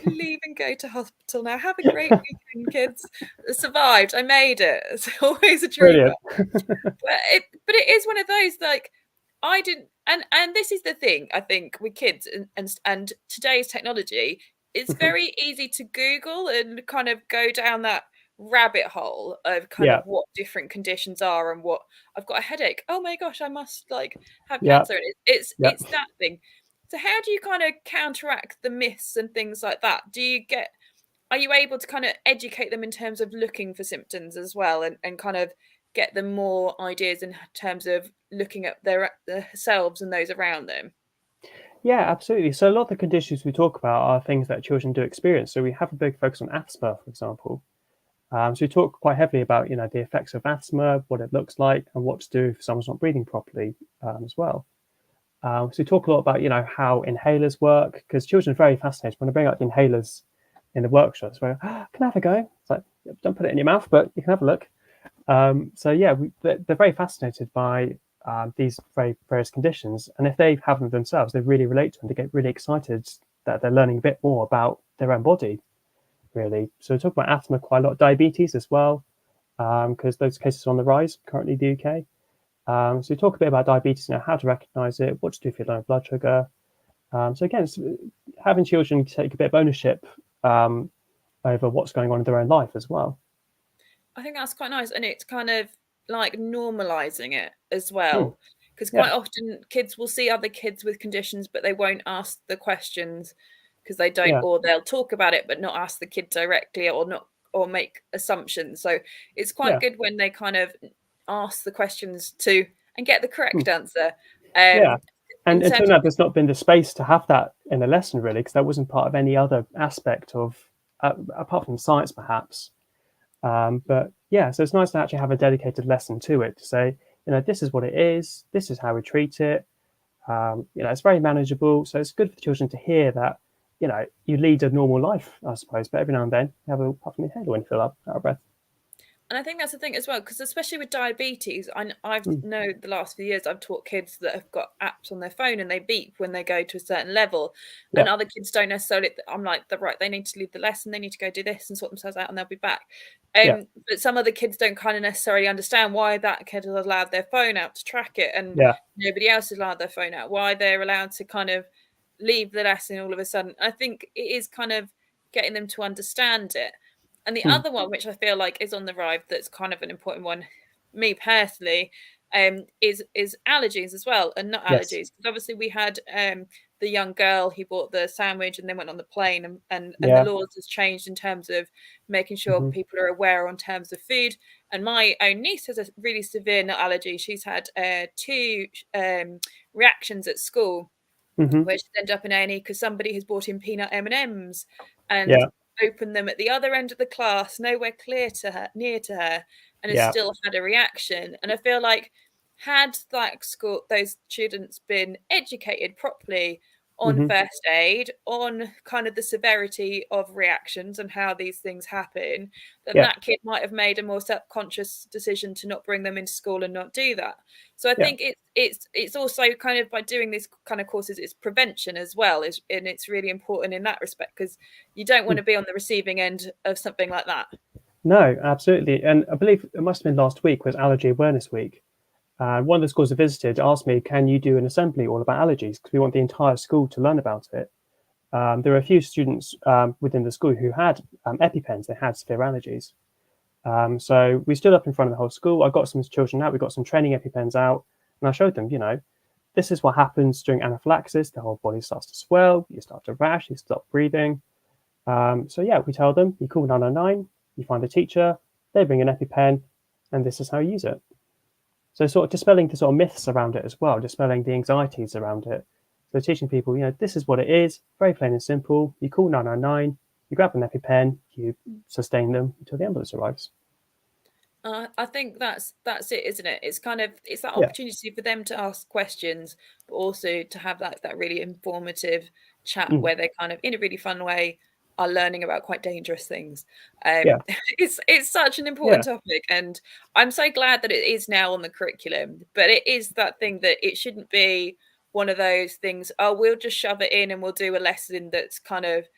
Speaker 5: leave and go to hospital now. Have a great weekend, kids. I survived. I made it. It's always a trooper. But it is one of those, like, I didn't, and this is the thing, I think, with kids and today's technology, it's very easy to Google and kind of go down that rabbit hole of kind of what different conditions are and what I've got a headache. Oh my gosh, I must like have cancer. It's that thing. So how do you kind of counteract the myths and things like that? Are you able to kind of educate them in terms of looking for symptoms as well and kind of get them more ideas in terms of looking at themselves and those around them?
Speaker 6: Yeah, absolutely. So a lot of the conditions we talk about are things that children do experience. So we have a big focus on asthma, for example. So we talk quite heavily about, the effects of asthma, what it looks like, and what to do if someone's not breathing properly as well. So we talk a lot about, how inhalers work, because children are very fascinated when I bring out the inhalers in the workshops. Where can I have a go? It's like, don't put it in your mouth, but you can have a look. They're very fascinated by these various conditions, and if they have them themselves, they really relate to them. They get really excited that they're learning a bit more about their own body, really. So we talk about asthma quite a lot, diabetes as well, because those cases are on the rise currently in the UK. So we talk a bit about diabetes now, how to recognise it, what to do if you're low blood sugar. So again, it's having children take a bit of ownership over what's going on in their own life as well.
Speaker 5: I think that's quite nice, and it's kind of like normalizing it as well, because quite often kids will see other kids with conditions, but they won't ask the questions because they don't, or they'll talk about it but not ask the kid directly or make assumptions. So it's quite good when they kind of ask the questions and get the correct answer.
Speaker 6: And until now, there's not been the space to have that in a lesson, really, because that wasn't part of any other aspect of, apart from science, perhaps. So it's nice to actually have a dedicated lesson to it, to say, this is what it is, this is how we treat it. It's very manageable, so it's good for the children to hear that, you lead a normal life, I suppose, but every now and then you have a puff from your head when you feel out of breath.
Speaker 5: And I think that's the thing as well, because especially with diabetes, I've know the last few years I've taught kids that have got apps on their phone and they beep when they go to a certain level, and other kids don't necessarily. I'm like, they need to leave the lesson, they need to go do this and sort themselves out, and they'll be back. But some other kids don't kind of necessarily understand why that kid has allowed their phone out to track it, and nobody else has allowed their phone out. Why they're allowed to kind of leave the lesson all of a sudden. I think it is kind of getting them to understand it. And the other one, which I feel like is on the rise, that's kind of an important one, me personally, is allergies as well, and nut
Speaker 6: Yes.
Speaker 5: allergies. Because obviously we had the young girl who bought the sandwich and then went on the plane, and the
Speaker 6: Yeah.
Speaker 5: laws has changed in terms of making sure
Speaker 6: Mhm.
Speaker 5: people are aware on terms of food. And my own niece has a really severe nut allergy. She's had 2 reactions at school,
Speaker 6: Mhm.
Speaker 5: where she's ended up in A&E because somebody has brought in peanut M&Ms and
Speaker 6: Yeah.
Speaker 5: opened them at the other end of the class, nowhere near to her, and has
Speaker 6: Yeah.
Speaker 5: still had a reaction. And I feel like had those students been educated properly on
Speaker 6: Mhm.
Speaker 5: first aid, on kind of the severity of reactions and how these things happen, then
Speaker 6: Yeah.
Speaker 5: that kid might have made a more subconscious decision to not bring them into school and not do that. So I
Speaker 6: Yeah.
Speaker 5: think it's also kind of, by doing these kind of courses, it's prevention as well, and it's really important in that respect, because you don't want to be on the receiving end of something like that.
Speaker 6: No, absolutely. And I believe it must have been last week was Allergy Awareness Week. One of the schools I visited asked me, "Can you do an assembly all about allergies? Because we want the entire school to learn about it." There were a few students within the school who had EpiPens. They had severe allergies. So we stood up in front of the whole school. I got some children out. We got some training EpiPens out, and I showed them, this is what happens during anaphylaxis. The whole body starts to swell. You start to rash. You stop breathing. So yeah, we tell them, you call 999, you find a teacher, they bring an EpiPen, and this is how you use it. So sort of dispelling the sort of myths around it as well, dispelling the anxieties around it. So teaching people, this is what it is, very plain and simple. You call 999, you grab an EpiPen, you sustain them until the ambulance arrives.
Speaker 5: I think that's it, isn't it? It's that
Speaker 6: Yeah.
Speaker 5: opportunity for them to ask questions, but also to have that really informative chat
Speaker 6: Mm.
Speaker 5: where they kind of, in a really fun way, are learning about quite dangerous things.
Speaker 6: Yeah.
Speaker 5: It's such an important
Speaker 6: Yeah.
Speaker 5: topic, and I'm so glad that it is now on the curriculum. But it is that thing that it shouldn't be one of those things, oh, we'll just shove it in and we'll do a lesson that's kind of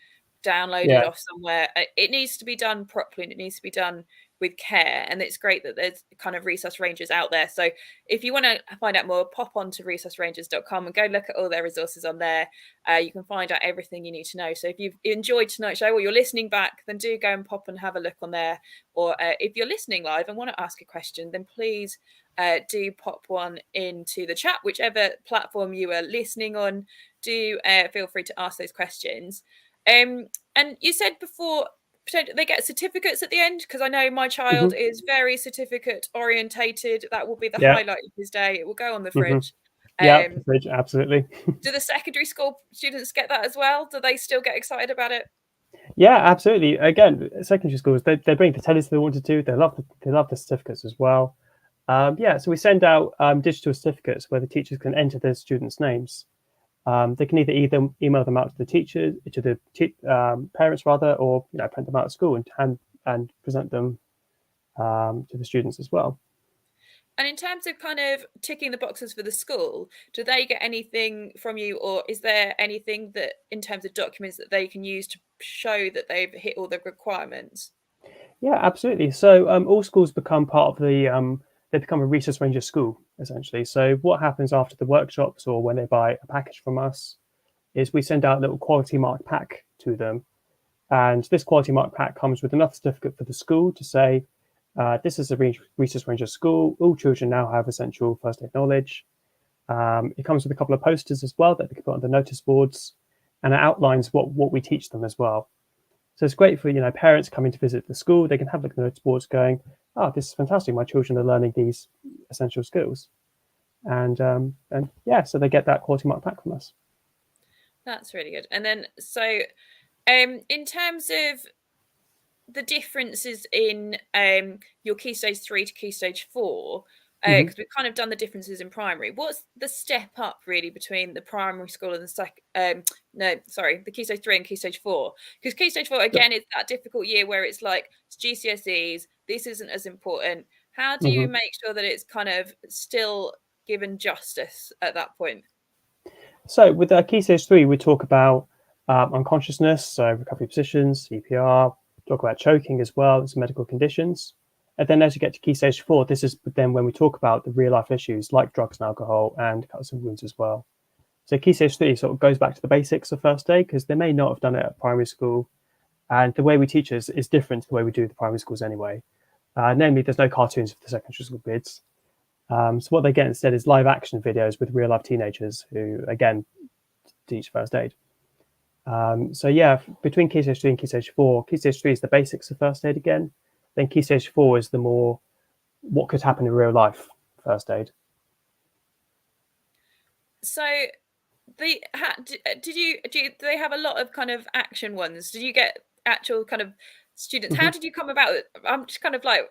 Speaker 5: downloaded
Speaker 6: Yeah.
Speaker 5: off somewhere. It needs to be done properly, and it needs to be done with care. And it's great that there's kind of Resus Rangers out there. So if you want to find out more, pop on to resusrangers.com and go look at all their resources on there. You can find out everything you need to know. So if you've enjoyed tonight's show or you're listening back, then do go and pop and have a look on there. Or if you're listening live and want to ask a question, then please do pop one into the chat, whichever platform you are listening on. Do feel free to ask those questions. And you said before, they get certificates at the end, because I know my child is very certificate orientated. That will be the
Speaker 6: Yeah.
Speaker 5: highlight of his day. It will go on the fridge.
Speaker 6: Yeah, the fridge, absolutely.
Speaker 5: Do the secondary school students get that as well? Do they still get excited about it?
Speaker 6: Yeah, absolutely. Again, secondary schools, they bring the tellies they wanted to. They love the certificates as well. So we send out digital certificates where the teachers can enter their students' names. They can either email them out to the teachers, to the parents rather, or print them out at school and present them to the students as well.
Speaker 5: And in terms of kind of ticking the boxes for the school, do they get anything from you, or is there anything that, in terms of documents, that they can use to show that they've hit all the requirements?
Speaker 6: Yeah, absolutely. So all schools become part of they become a Resus Ranger school, essentially. So what happens after the workshops or when they buy a package from us is we send out a little quality mark pack to them. And this quality mark pack comes with another certificate for the school to say, this is a Resus Ranger school. All children now have essential first aid knowledge. It comes with a couple of posters as well that they can put on the notice boards, and it outlines what we teach them as well. So it's great for parents coming to visit the school. They can have a look at the notice boards, going, "Oh, this is fantastic! My children are learning these essential skills," and so they get that quality mark pack from us.
Speaker 5: That's really good. And then, so in terms of the differences in your Key Stage 3 to Key Stage 4, because we've kind of done the differences in primary, what's the step up really between the primary school and the Key Stage 3 and Key Stage 4? Because Key Stage 4, again, is that difficult year where it's like, it's GCSEs, this isn't as important. How do you make sure that it's kind of still given justice at that point?
Speaker 6: So with Key Stage 3, we talk about unconsciousness, so recovery positions, CPR, talk about choking as well, and some medical conditions. And then as you get to Key Stage 4, this is then when we talk about the real life issues like drugs and alcohol and cuts and wounds as well. So Key Stage 3 sort of goes back to the basics of first aid, because they may not have done it at primary school. And the way we teach is different to the way we do the primary schools anyway. Namely, there's no cartoons for the secondary school kids. So what they get instead is live action videos with real life teenagers who, again, teach first aid. So yeah, between Key Stage 3 and Key Stage 4, Key Stage 3 is the basics of first aid again. Then Key Stage 4 is the more what could happen in real life first aid.
Speaker 5: So do they have a lot of kind of action ones? Did you get actual kind of students? How did you come about it? I'm just kind of like,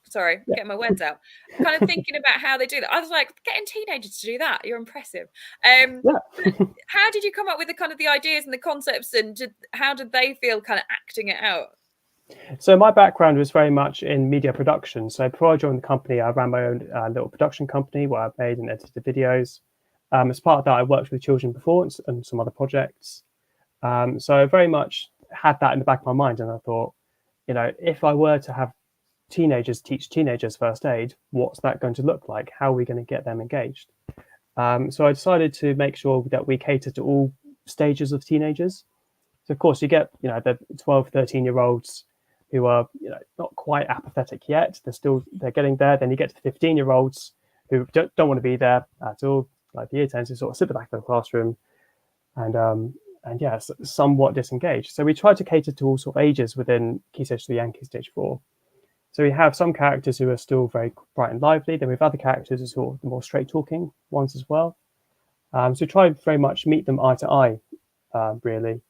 Speaker 5: sorry, getting my words out. Kind of thinking about how they do that. I was like, getting teenagers to do that, you're impressive. How did you come up with the kind of the ideas and the concepts, and how did they feel kind of acting it out?
Speaker 6: So my background was very much in media production. So before I joined the company, I ran my own little production company where I made and edited videos. As part of that, I worked with children before and some other projects. So I very much had that in the back of my mind, and I thought, if I were to have teenagers teach teenagers first aid, what's that going to look like? How are we going to get them engaged? So I decided to make sure that we cater to all stages of teenagers. So of course you get, the 12, 13-year-olds who are, not quite apathetic yet. They're getting there. Then you get to the 15-year-olds who don't want to be there at all. Like the year 10s who sort of sit at the back of the classroom and somewhat disengaged. So we try to cater to all sort of ages within Key Stage 3 and Key Stage 4. So we have some characters who are still very bright and lively. Then we have other characters who are sort of the more straight talking ones as well. So we try very much meet them eye to eye, really.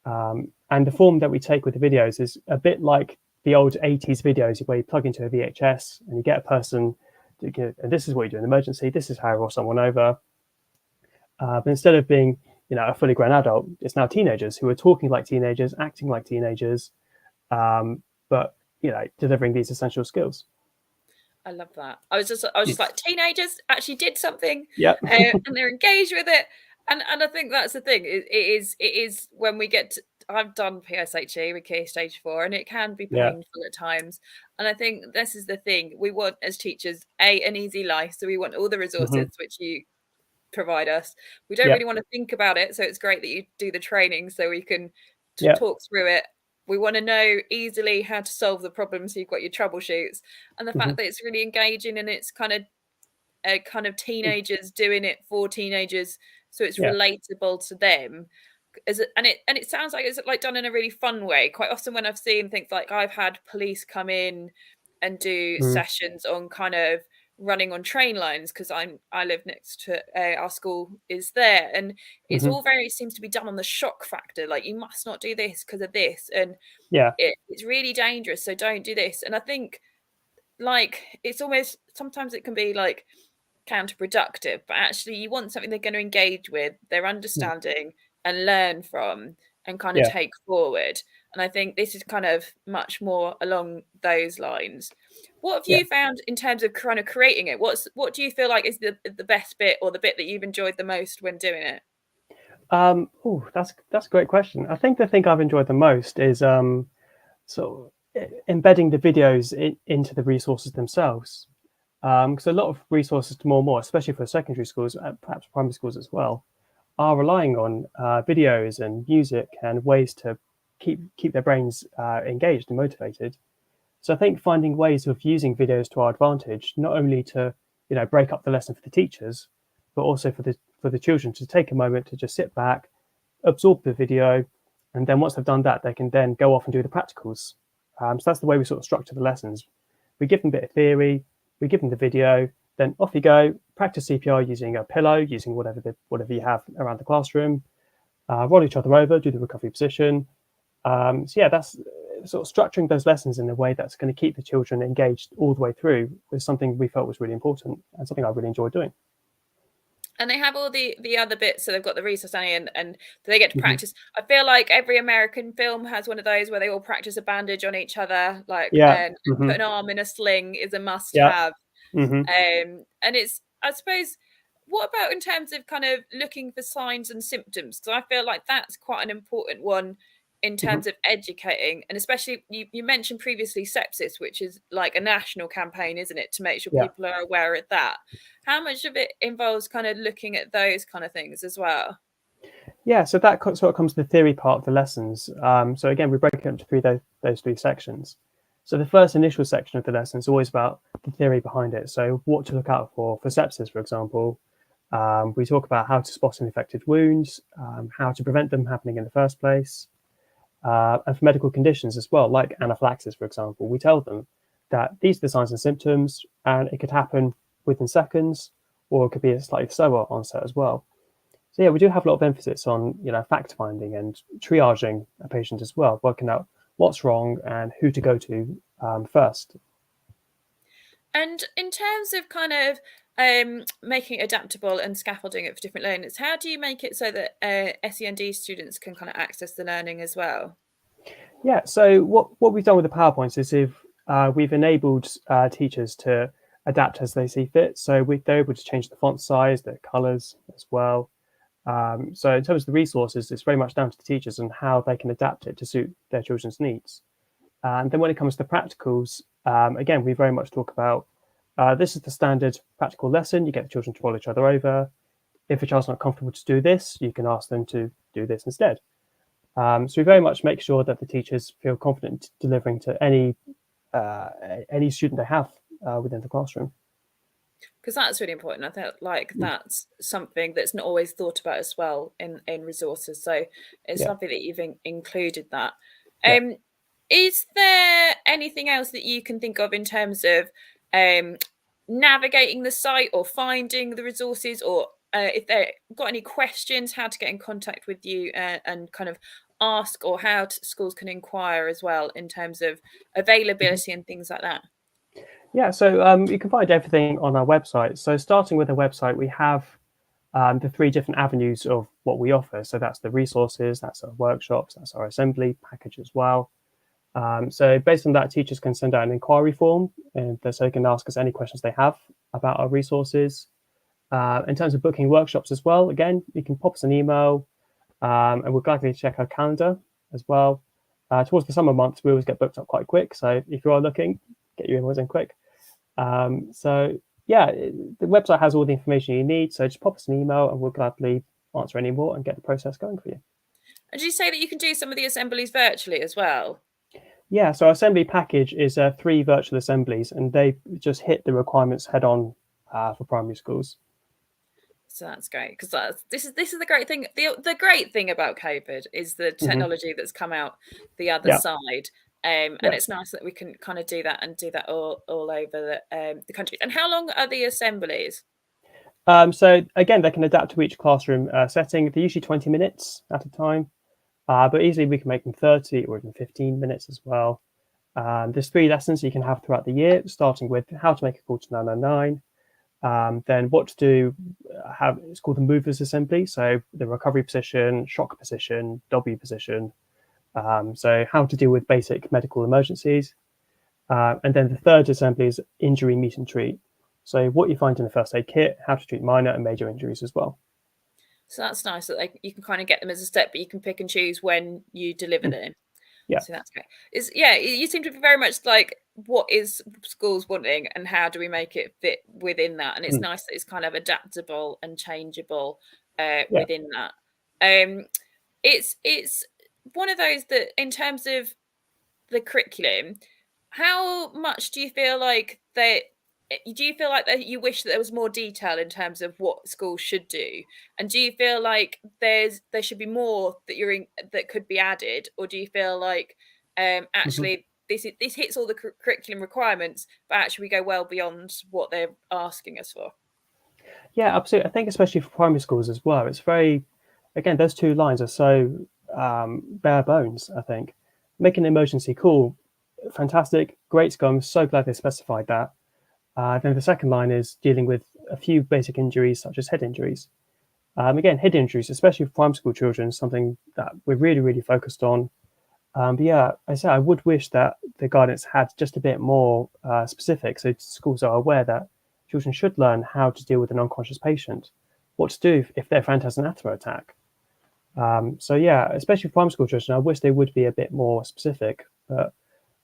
Speaker 6: And the form that we take with the videos is a bit like the old 80s videos where you plug into a VHS and you get a person, and this is what you do in an emergency, this is how you roll someone over. But instead of being, a fully grown adult, it's now teenagers who are talking like teenagers, acting like teenagers, but delivering these essential skills.
Speaker 5: I love that. I was just like, teenagers actually did something,
Speaker 6: and
Speaker 5: they're engaged with it, and I think that's the thing. It is when we get to, I've done PSHE with Key Stage 4, and it can be painful at times. And I think this is the thing we want as teachers: an easy life. So we want all the resources which you provide us. We don't really want to think about it, so it's great that you do the training so we can talk through it. We want to know easily how to solve the problem, so you've got your troubleshoots, and the fact that it's really engaging and it's kind of teenagers doing it for teenagers, so it's relatable to them. And it sounds like it's like done in a really fun way. Quite often when I've seen things like, I've had police come in and do sessions on kind of running on train lines, because I live next to our school is there, and it's all seems to be done on the shock factor, like you must not do this because of this, and it's really dangerous, so don't do this. And I think like it's almost sometimes it can be like counterproductive, but actually you want something they're going to engage with, they're understanding and learn from and kind of take forward. And I think this is kind of much more along those lines. What have you found in terms of kind of creating it? What do you feel like is the best bit, or the bit that you've enjoyed the most when doing it?
Speaker 6: That's a great question. I think the thing I've enjoyed the most is sort of embedding the videos into the resources themselves. Because a lot of resources, more and more, especially for secondary schools, perhaps primary schools as well, are relying on videos and music and ways to keep their brains engaged and motivated. So I think finding ways of using videos to our advantage, not only to break up the lesson for the teachers, but also for the children to take a moment to just sit back, absorb the video, and then once they've done that, they can then go off and do the practicals. So that's the way we sort of structure the lessons. We give them a bit of theory, we give them the video, then off you go, practice CPR using a pillow, using whatever you have around the classroom, roll each other over, do the recovery position. That's sort of structuring those lessons in a way that's going to keep the children engaged all the way through was something we felt was really important and something I really enjoyed doing.
Speaker 5: And they have all the other bits, so they've got the Resus and they get to practice. I feel like every American film has one of those where they all practice a bandage on each other, like and put an arm in a sling is a must-have. And it's, I suppose, what about in terms of kind of looking for signs and symptoms? Because I feel like that's quite an important one in terms of educating, and especially you mentioned previously sepsis, which is like a national campaign, isn't it, to make sure people are aware of that. How much of it involves kind of looking at those kind of things as well?
Speaker 6: Yeah, so that sort of comes to the theory part of the lessons. So again, we break it into those three sections. So the first initial section of the lesson is always about the theory behind it. So what to look out for sepsis, for example. We talk about how to spot infected wounds, how to prevent them happening in the first place, and for medical conditions as well, like anaphylaxis, for example. We tell them that these are the signs and symptoms, and it could happen within seconds, or it could be a slightly slower onset as well. So yeah, we do have a lot of emphasis on fact finding and triaging a patient as well, working out what's wrong and who to go to first.
Speaker 5: And in terms of kind of making it adaptable and scaffolding it for different learners, how do you make it so that SEND students can kind of access the learning as well?
Speaker 6: Yeah, so what we've done with the PowerPoints is we've enabled teachers to adapt as they see fit. So they're able to change the font size, the colors as well. So in terms of the resources, it's very much down to the teachers and how they can adapt it to suit their children's needs. And then when it comes to practicals, again, we very much talk about this is the standard practical lesson. You get the children to roll each other over. If a child's not comfortable to do this, you can ask them to do this instead. So we very much make sure that the teachers feel confident delivering to any student they have within the classroom.
Speaker 5: Because that's really important. I think that's something that's not always thought about as well in resources. So it's lovely that you've included that. Is there anything else that you can think of in terms of navigating the site or finding the resources, or if they've got any questions, how to get in contact with you and kind of ask, or how schools can inquire as well in terms of availability and things like that?
Speaker 6: Yeah, so you can find everything on our website. So starting with the website, we have the three different avenues of what we offer. So that's the resources, that's our workshops, that's our assembly package as well. So based on that, teachers can send out an inquiry form, and so they can ask us any questions they have about our resources. In terms of booking workshops as well, again, you can pop us an email, and we'll gladly check our calendar as well. Towards the summer months, we always get booked up quite quick. So if you are looking, get your emails in quick. So yeah, the website has all the information you need. So just pop us an email and we'll gladly answer any more and get the process going for you.
Speaker 5: And did you say that you can do some of the assemblies virtually as well?
Speaker 6: Yeah, so our assembly package is 3 virtual assemblies, and they just hit the requirements head on for primary schools.
Speaker 5: So that's great, because this is the great thing. The great thing about COVID is the technology that's come out the other side. And it's nice that we can kind of do that all over the country. And how long are the assemblies?
Speaker 6: So again, they can adapt to each classroom setting. They're usually 20 minutes at a time, but easily we can make them 30 or even 15 minutes as well. There's 3 lessons you can have throughout the year, starting with how to make a call to 999. Then what to do, it's called the movers assembly. So the recovery position, shock position, W position. So how to deal with basic medical emergencies. And then the 3rd assembly is injury meet and treat. So what you find in the first aid kit, how to treat minor and major injuries as well.
Speaker 5: So that's nice that you can kind of get them as a step, but you can pick and choose when you deliver them.
Speaker 6: Yeah.
Speaker 5: So that's great. You seem to be very much like, what is schools wanting and how do we make it fit within that? And it's nice that it's kind of adaptable and changeable within that. It's one of those that, in terms of the curriculum, how much do you feel like that you wish that there was more detail in terms of what schools should do? And do you feel like there should be more that could be added, or do you feel like actually this hits all the curriculum requirements, but actually we go well beyond what they're asking us for?
Speaker 6: Yeah, absolutely. I think especially for primary schools as well, it's very, again, those 2 lines are so bare bones. I think making an emergency call, fantastic, great score. I'm so glad they specified that. Then the second line is dealing with a few basic injuries, such as head injuries. Again, head injuries, especially for primary school children, is something that we're really, really focused on. But yeah, I would wish that the guidance had just a bit more specific, so schools are aware that children should learn how to deal with an unconscious patient, what to do if their friend has an asthma attack. So yeah, especially for primary school children, I wish they would be a bit more specific. But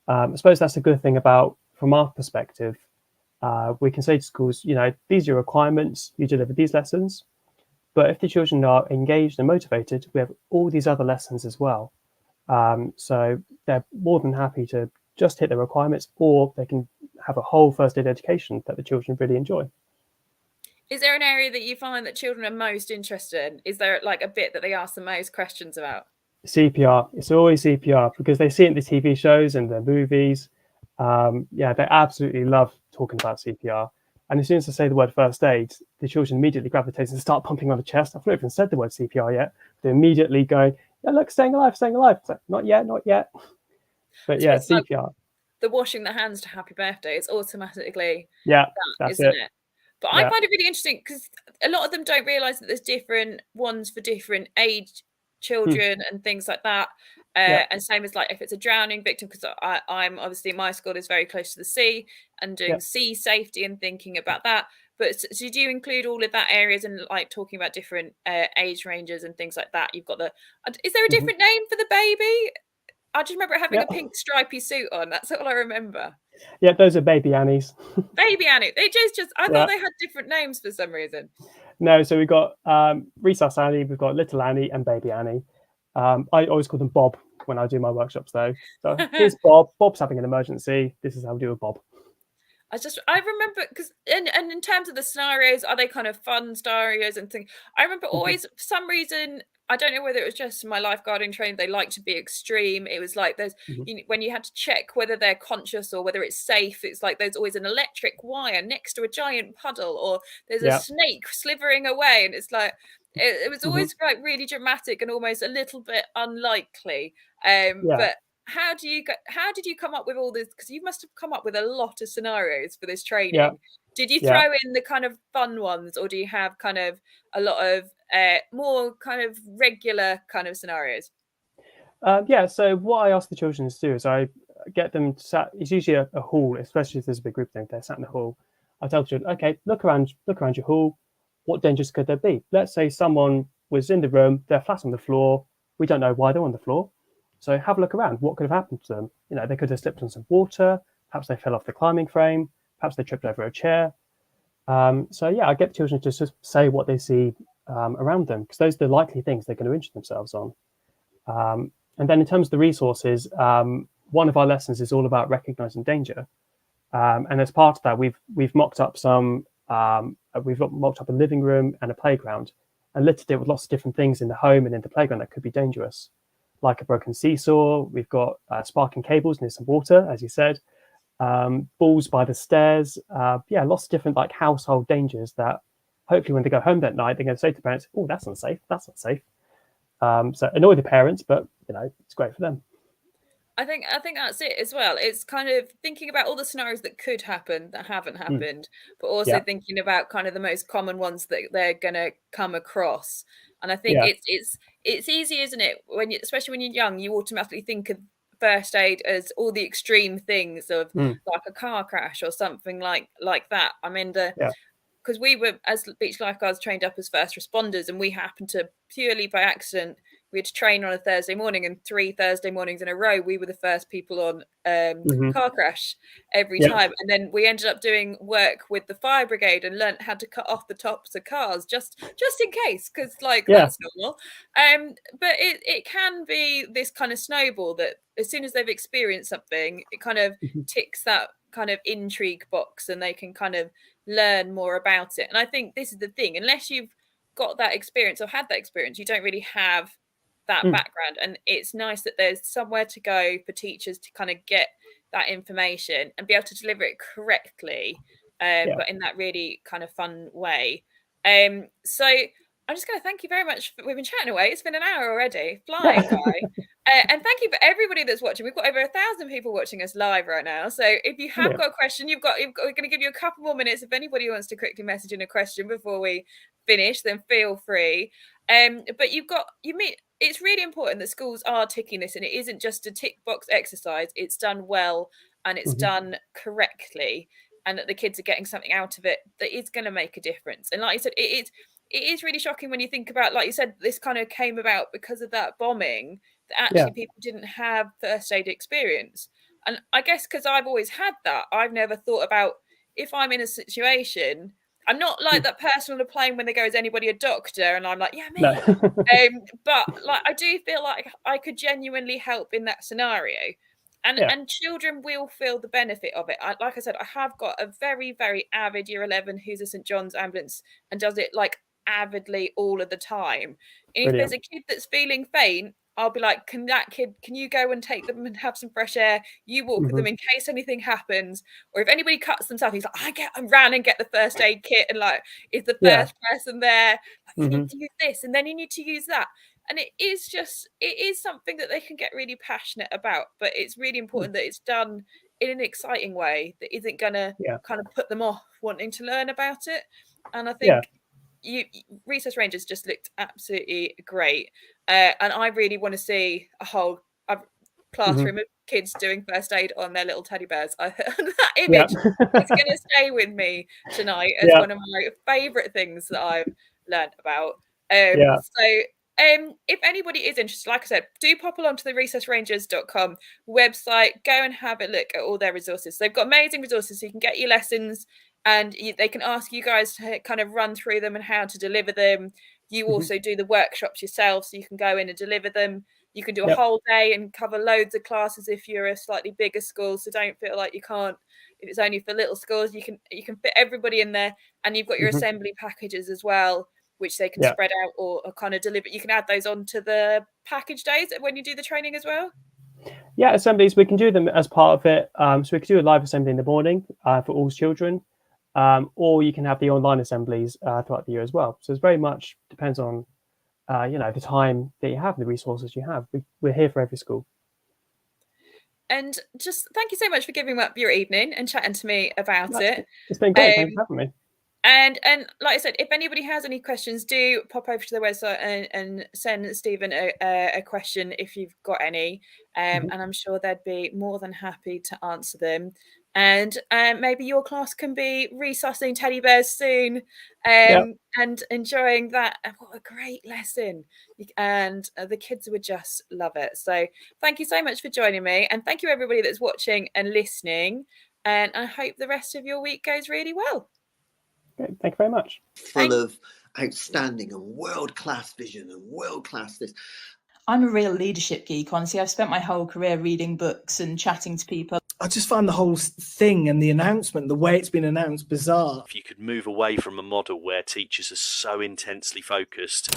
Speaker 6: I suppose that's a good thing from our perspective. We can say to schools, these are your requirements, you deliver these lessons. But if the children are engaged and motivated, we have all these other lessons as well. So they're more than happy to just hit the requirements, or they can have a whole first aid education that the children really enjoy.
Speaker 5: Is there an area that you find that children are most interested in? Is there like a bit that they ask the most questions about?
Speaker 6: CPR. It's always CPR because they see it in the TV shows and the movies. Yeah, they absolutely love talking about CPR. And as soon as I say the word first aid, the children immediately gravitate and start pumping on the chest. I've not even said the word CPR yet. They're immediately going, yeah, look, staying alive, staying alive. It's like, not yet, not yet. But yeah, CPR.
Speaker 5: Like the washing the hands to happy birthday is automatically
Speaker 6: that's
Speaker 5: isn't
Speaker 6: it.
Speaker 5: But I find it really interesting because a lot of them don't realise that there's different ones for different age children and things like that. And same as like if it's a drowning victim, because I'm obviously my school is very close to the sea and doing sea safety and thinking about that. But so did you include all of that areas and like talking about different age ranges and things like that? You've got is there a different name for the baby? I just remember having a pink stripy suit on. That's all I remember.
Speaker 6: Yeah, those are baby Annies.
Speaker 5: Baby Annie. They just I thought they had different names for some reason.
Speaker 6: No, so we've got Resus Annie, we've got Little Annie and Baby Annie. I always call them Bob when I do my workshops though. So here's Bob. Bob's having an emergency. This is how we do with Bob.
Speaker 5: I remember because and in terms of the scenarios, are they kind of fun scenarios and things? I remember always for some reason, I don't know whether it was just my lifeguarding training, they like to be extreme. It was like there's when you had to check whether they're conscious or whether it's safe, it's like there's always an electric wire next to a giant puddle, or there's a snake slithering away, and it's like it was always like really dramatic and almost a little bit unlikely. But how did you come up with all this? Because you must have come up with a lot of scenarios for this training. Did you throw in the kind of fun ones, or do you have kind of a lot of more kind of regular kind of scenarios?
Speaker 6: So what I ask the children to do is I get them sat. It's usually a hall, especially if there's a big group thing. They're sat in the hall. I tell the children, okay, look around your hall. What dangers could there be? Let's say someone was in the room. They're flat on the floor. We don't know why they're on the floor. So have a look around. What could have happened to them? You know, they could have slipped on some water. Perhaps they fell off the climbing frame. Perhaps they tripped over a chair. I get the children to just say what they see around them, because those are the likely things they're going to injure themselves on. And then in terms of the resources, one of our lessons is all about recognizing danger. And as part of that, we've mocked up we've mocked up a living room and a playground and littered it with lots of different things in the home and in the playground that could be dangerous, like a broken seesaw. We've got sparking cables near some water, as you said, balls by the stairs. Lots of different like household dangers that hopefully when they go home that night, they're going to say to parents, oh, that's unsafe. That's not safe. So annoy the parents, but it's great for them.
Speaker 5: I think that's it as well. It's kind of thinking about all the scenarios that could happen that haven't happened, but also thinking about kind of the most common ones that they're going to come across. And I think it's easy, isn't it? Especially when you're young, you automatically think of first aid as all the extreme things of like a car crash or something like that. I mean, because we were, as beach lifeguards, trained up as first responders, and we happened to, purely by accident, we had to train on a Thursday morning, and 3 Thursday mornings in a row, we were the first people on car crash every time. And then we ended up doing work with the fire brigade and learnt how to cut off the tops of cars just in case, because that's normal. But it can be this kind of snowball that as soon as they've experienced something, it kind of ticks that kind of intrigue box, and they can kind of learn more about it. And I think this is the thing, unless you've got that experience or had that experience, you don't really have that background. And it's nice that there's somewhere to go for teachers to kind of get that information and be able to deliver it correctly, but in that really kind of fun way. So I'm just going to thank you very much. We've been chatting away. It's been an hour already, flying by. And thank you for everybody that's watching. We've got over 1,000 people watching us live right now. So if you have got a question, we're going to give you a couple more minutes. If anybody wants to quickly message in a question before we finish, then feel free. But it's really important that schools are ticking this, and it isn't just a tick box exercise. It's done well and it's done correctly, and that the kids are getting something out of it that is going to make a difference. And like you said, it is really shocking when you think about, like you said, this kind of came about because of that bombing, that actually people didn't have first aid experience. And I guess because I've always had that, I've never thought about, if I'm in a situation, I'm not like that person on a plane when they go, "Is anybody a doctor?" And I'm like, "Yeah, me."
Speaker 6: No.
Speaker 5: But like, I do feel like I could genuinely help in that scenario, and
Speaker 6: Yeah.
Speaker 5: and children will feel the benefit of it. Like I said, I have got a very, very avid Year 11 who's a St John's ambulance and does it like avidly all of the time. And if there's a kid that's feeling faint, I'll be like, can you go and take them and have some fresh air? You walk with them in case anything happens. Or if anybody cuts themselves, he's like, I ran and get the first aid kit and like, is the first person there? Like, you need to use this and then you need to use that. And it is something that they can get really passionate about, but it's really important that it's done in an exciting way that isn't gonna kind of put them off wanting to learn about it. And I think Resus Rangers just looked absolutely great. And I really want to see a whole classroom of kids doing first aid on their little teddy bears. That image is going to stay with me tonight as one of my favourite things that I've learned about. If anybody is interested, like I said, do pop along to the resusrangers.com website, go and have a look at all their resources. They've got amazing resources, so you can get your lessons and they can ask you guys to kind of run through them and how to deliver them. You also do the workshops yourself, so you can go in and deliver them. You can do a whole day and cover loads of classes if you're a slightly bigger school, so don't feel like you can't. If it's only for little schools, you can fit everybody in there, and you've got your assembly packages as well, which they can spread out or kind of deliver. You can add those onto the package days when you do the training as well.
Speaker 6: Yeah, assemblies, we can do them as part of it. So we could do a live assembly in the morning for all children, or you can have the online assemblies throughout the year as well. So it's very much depends on, the time that you have, the resources you have. We're here for every school.
Speaker 5: And just thank you so much for giving up your evening and chatting to me about it.
Speaker 6: It's been great. Thanks for having me.
Speaker 5: And like I said, if anybody has any questions, do pop over to the website and send Stephen a question if you've got any. And I'm sure they'd be more than happy to answer them. And maybe your class can be resussing teddy bears soon and enjoying that. What a great lesson. And the kids would just love it. So thank you so much for joining me. And thank you, everybody that's watching and listening. And I hope the rest of your week goes really well.
Speaker 6: Great. Thank you very much.
Speaker 1: Full of outstanding and world-class vision and world-class this.
Speaker 2: I'm a real leadership geek, honestly. I've spent my whole career reading books and chatting to people.
Speaker 3: I just find the whole thing and the announcement, the way it's been announced, bizarre.
Speaker 4: If you could move away from a model where teachers are so intensely focused